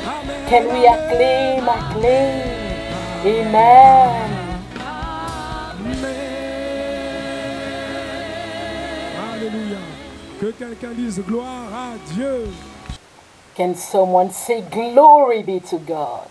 [SPEAKER 1] Can we acclaim? Amen.
[SPEAKER 2] Alléluia. Que quelqu'un dise gloire à Dieu.
[SPEAKER 1] Can someone say glory be to God?